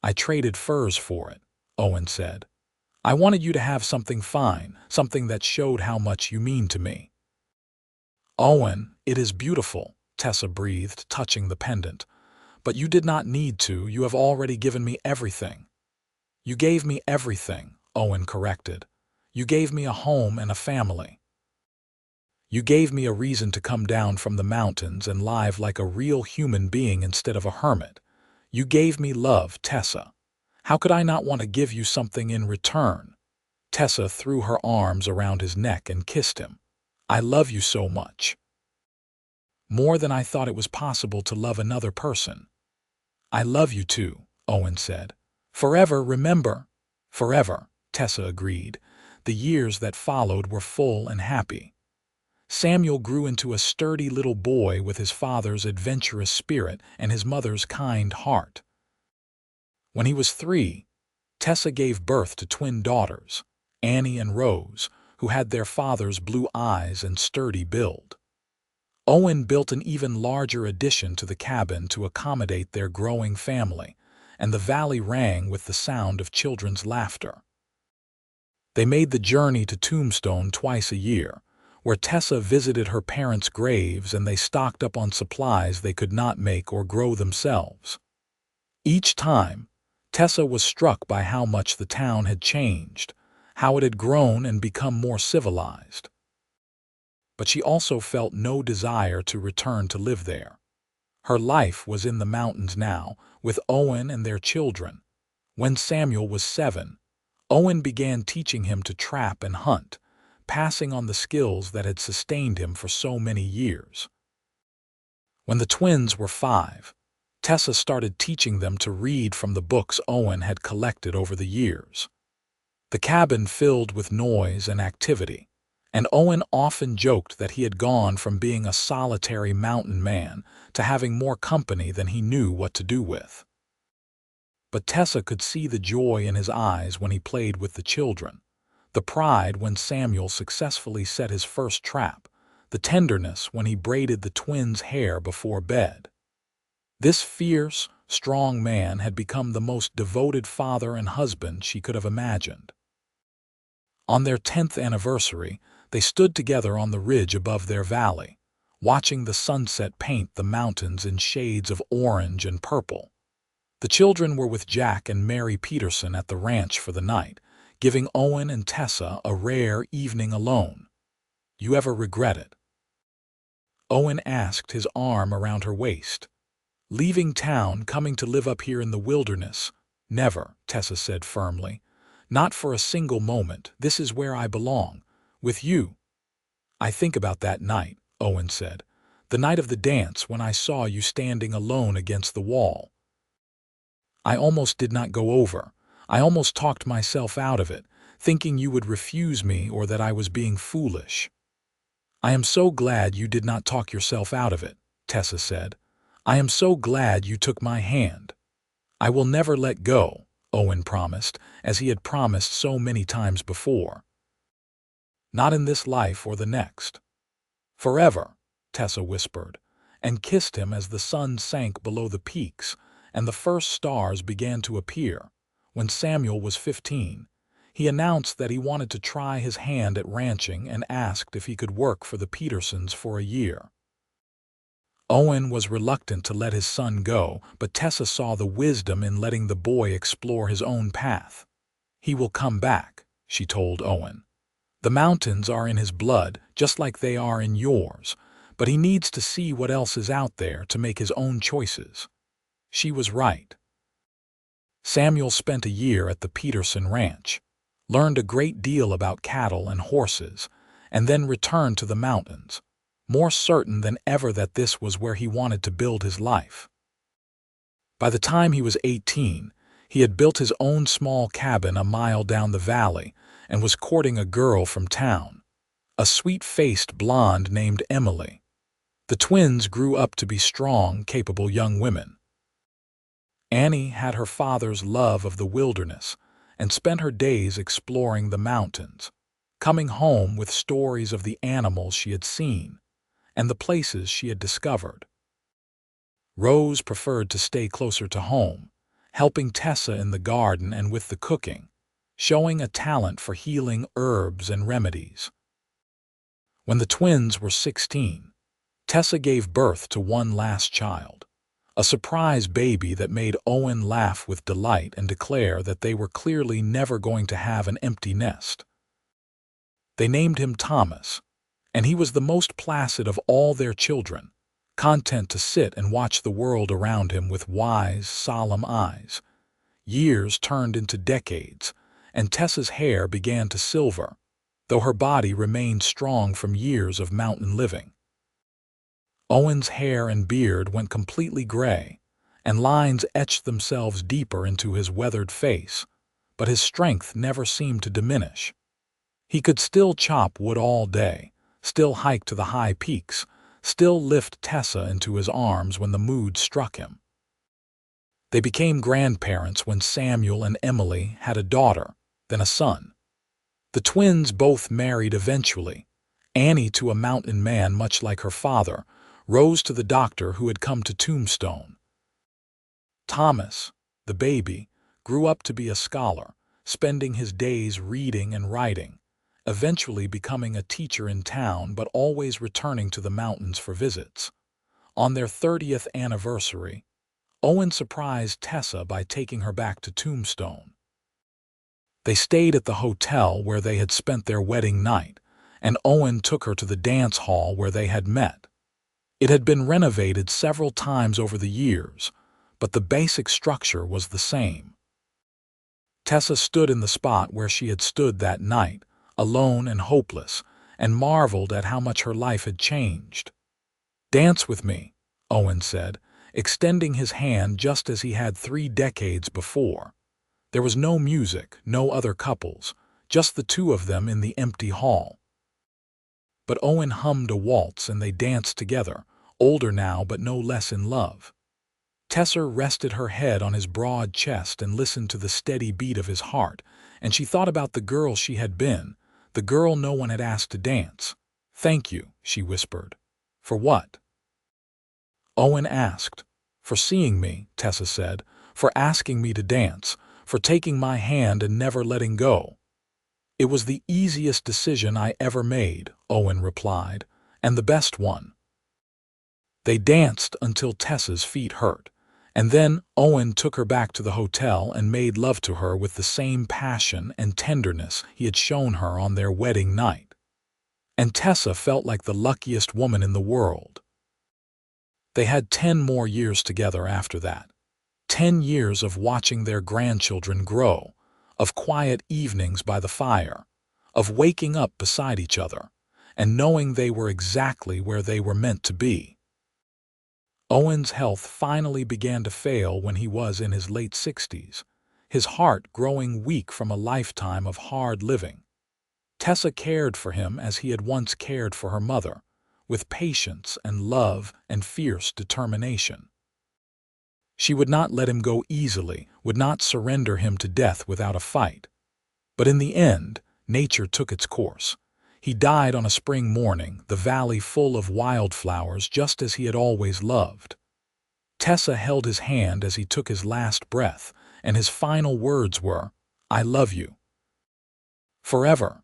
"I traded furs for it," Owen said. "I wanted you to have something fine, something that showed how much you mean to me." "Owen, it is beautiful," Tessa breathed, touching the pendant. "But you did not need to. You have already given me everything." "You gave me everything," Owen corrected. "You gave me a home and a family. You gave me a reason to come down from the mountains and live like a real human being instead of a hermit. You gave me love, Tessa. How could I not want to give you something in return?" Tessa threw her arms around his neck and kissed him. "I love you so much. More than I thought it was possible to love another person." "I love you too," Owen said. "Forever, remember?" "Forever," Tessa agreed. The years that followed were full and happy. Samuel grew into a sturdy little boy with his father's adventurous spirit and his mother's kind heart. When he was 3, Tessa gave birth to twin daughters, Annie and Rose, who had their father's blue eyes and sturdy build. Owen built an even larger addition to the cabin to accommodate their growing family, and the valley rang with the sound of children's laughter. They made the journey to Tombstone twice a year, where Tessa visited her parents' graves and they stocked up on supplies they could not make or grow themselves. Each time, Tessa was struck by how much the town had changed, how it had grown and become more civilized. But she also felt no desire to return to live there. Her life was in the mountains now, with Owen and their children. When Samuel was 7, Owen began teaching him to trap and hunt, passing on the skills that had sustained him for so many years. When the twins were 5, Tessa started teaching them to read from the books Owen had collected over the years. The cabin filled with noise and activity, and Owen often joked that he had gone from being a solitary mountain man to having more company than he knew what to do with. But Tessa could see the joy in his eyes when he played with the children, the pride when Samuel successfully set his first trap, the tenderness when he braided the twins' hair before bed. This fierce, strong man had become the most devoted father and husband she could have imagined. On their 10th anniversary, they stood together on the ridge above their valley, watching the sunset paint the mountains in shades of orange and purple. The children were with Jack and Mary Peterson at the ranch for the night, giving Owen and Tessa a rare evening alone. "You ever regret it?" Owen asked, his arm around her waist. "Leaving town, coming to live up here in the wilderness?" "Never," Tessa said firmly. "Not for a single moment. This is where I belong, with you." "I think about that night," Owen said. "The night of the dance when I saw you standing alone against the wall. I almost did not go over. I almost talked myself out of it, thinking you would refuse me or that I was being foolish." "I am so glad you did not talk yourself out of it," Tessa said. "I am so glad you took my hand." "I will never let go," Owen promised, as he had promised so many times before. "Not in this life or the next." "Forever," Tessa whispered, and kissed him as the sun sank below the peaks and the first stars began to appear. When Samuel was 15, he announced that he wanted to try his hand at ranching and asked if he could work for the Petersons for a year. Owen was reluctant to let his son go, but Tessa saw the wisdom in letting the boy explore his own path. "He will come back," she told Owen. "The mountains are in his blood, just like they are in yours, but he needs to see what else is out there to make his own choices." She was right. Samuel spent a year at the Peterson ranch, learned a great deal about cattle and horses, and then returned to the mountains, more certain than ever that this was where he wanted to build his life. By the time he was 18, he had built his own small cabin a mile down the valley and was courting a girl from town, a sweet-faced blonde named Emily. The twins grew up to be strong, capable young women. Annie had her father's love of the wilderness and spent her days exploring the mountains, coming home with stories of the animals she had seen and the places she had discovered. Rose preferred to stay closer to home, helping Tessa in the garden and with the cooking, showing a talent for healing herbs and remedies. When the twins were 16, Tessa gave birth to one last child, a surprise baby that made Owen laugh with delight and declare that they were clearly never going to have an empty nest. They named him Thomas, and he was the most placid of all their children, content to sit and watch the world around him with wise, solemn eyes. Years turned into decades, and Tessa's hair began to silver, though her body remained strong from years of mountain living. Owen's hair and beard went completely gray, and lines etched themselves deeper into his weathered face, but his strength never seemed to diminish. He could still chop wood all day, still hike to the high peaks, still lift Tessa into his arms when the mood struck him. They became grandparents when Samuel and Emily had a daughter, then a son. The twins both married eventually. Annie to a mountain man much like her father, Rose to the doctor who had come to Tombstone. Thomas, the baby, grew up to be a scholar, spending his days reading and writing, eventually becoming a teacher in town but always returning to the mountains for visits. On their 30th anniversary, Owen surprised Tessa by taking her back to Tombstone. They stayed at the hotel where they had spent their wedding night, and Owen took her to the dance hall where they had met. It had been renovated several times over the years, but the basic structure was the same. Tessa stood in the spot where she had stood that night, alone and hopeless, and marveled at how much her life had changed. "Dance with me," Owen said, extending his hand just as he had 3 decades before. There was no music, no other couples, just the two of them in the empty hall. But Owen hummed a waltz and they danced together, older now but no less in love. Tessa rested her head on his broad chest and listened to the steady beat of his heart, and she thought about the girl she had been, the girl no one had asked to dance. "Thank you," she whispered. "For what?" Owen asked. "For seeing me," Tessa said, "for asking me to dance, for taking my hand and never letting go." "It was the easiest decision I ever made," Owen replied, "and the best one." They danced until Tessa's feet hurt, and then Owen took her back to the hotel and made love to her with the same passion and tenderness he had shown her on their wedding night. And Tessa felt like the luckiest woman in the world. They had 10 more years together after that. 10 years of watching their grandchildren grow, of quiet evenings by the fire, of waking up beside each other, and knowing they were exactly where they were meant to be. Owen's health finally began to fail when he was in his late 60s, his heart growing weak from a lifetime of hard living. Tessa cared for him as he had once cared for her mother, with patience and love and fierce determination. She would not let him go easily, would not surrender him to death without a fight. But in the end, nature took its course. He died on a spring morning, the valley full of wildflowers just as he had always loved. Tessa held his hand as he took his last breath, and his final words were, "I love you." "Forever."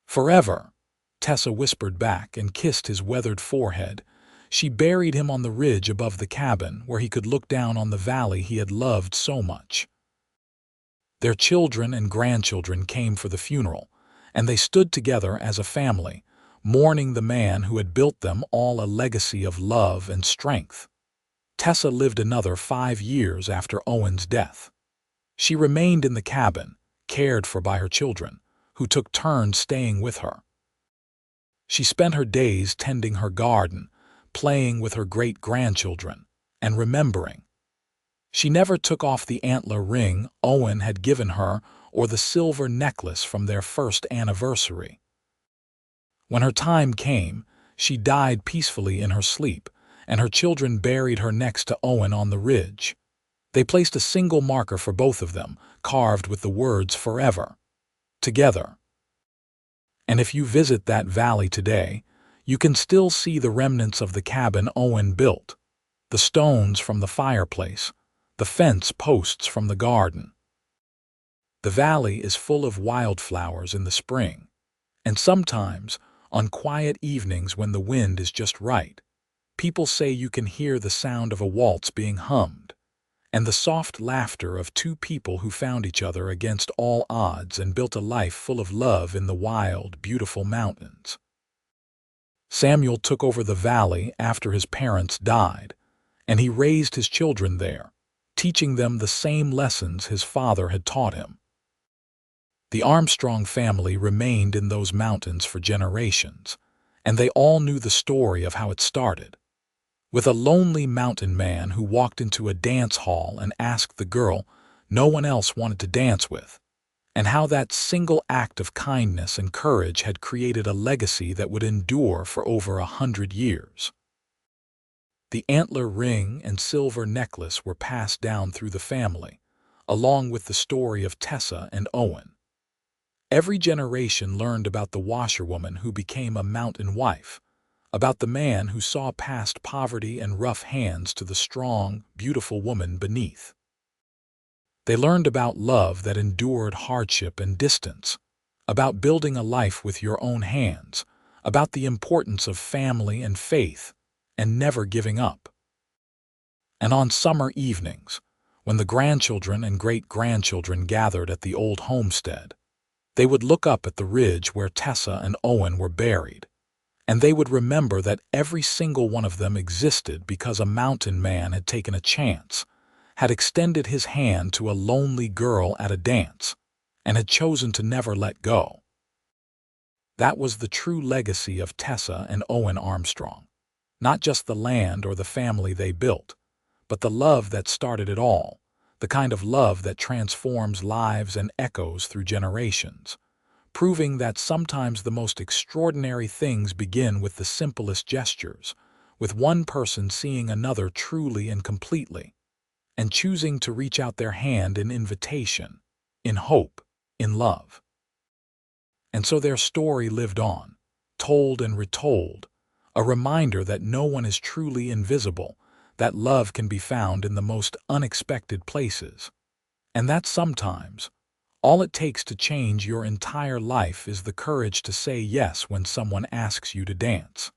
"Forever," Tessa whispered back and kissed his weathered forehead. She buried him on the ridge above the cabin where he could look down on the valley he had loved so much. Their children and grandchildren came for the funeral, and they stood together as a family, mourning the man who had built them all a legacy of love and strength. Tessa lived another 5 years after Owen's death. She remained in the cabin, cared for by her children, who took turns staying with her. She spent her days tending her garden, playing with her great-grandchildren, and remembering. She never took off the antler ring Owen had given her or the silver necklace from their first anniversary. When her time came, she died peacefully in her sleep, and her children buried her next to Owen on the ridge. They placed a single marker for both of them, carved with the words "forever," together. And if you visit that valley today, you can still see the remnants of the cabin Owen built, the stones from the fireplace, the fence posts from the garden. The valley is full of wildflowers in the spring, and sometimes, on quiet evenings when the wind is just right, people say you can hear the sound of a waltz being hummed, and the soft laughter of 2 people who found each other against all odds and built a life full of love in the wild, beautiful mountains. Samuel took over the valley after his parents died, and he raised his children there, teaching them the same lessons his father had taught him. The Armstrong family remained in those mountains for generations, and they all knew the story of how it started. With a lonely mountain man who walked into a dance hall and asked the girl no one else wanted to dance with, and how that single act of kindness and courage had created a legacy that would endure for over 100 years. The antler ring and silver necklace were passed down through the family, along with the story of Tessa and Owen. Every generation learned about the washerwoman who became a mountain wife, about the man who saw past poverty and rough hands to the strong, beautiful woman beneath. They learned about love that endured hardship and distance, about building a life with your own hands, about the importance of family and faith, and never giving up. And on summer evenings, when the grandchildren and great-grandchildren gathered at the old homestead, they would look up at the ridge where Tessa and Owen were buried, and they would remember that every single one of them existed because a mountain man had taken a chance, had extended his hand to a lonely girl at a dance, and had chosen to never let go. That was the true legacy of Tessa and Owen Armstrong. Not just the land or the family they built, but the love that started it all, the kind of love that transforms lives and echoes through generations, proving that sometimes the most extraordinary things begin with the simplest gestures, with one person seeing another truly and completely, and choosing to reach out their hand in invitation, in hope, in love. And so their story lived on, told and retold, a reminder that no one is truly invisible, that love can be found in the most unexpected places, and that sometimes all it takes to change your entire life is the courage to say yes when someone asks you to dance.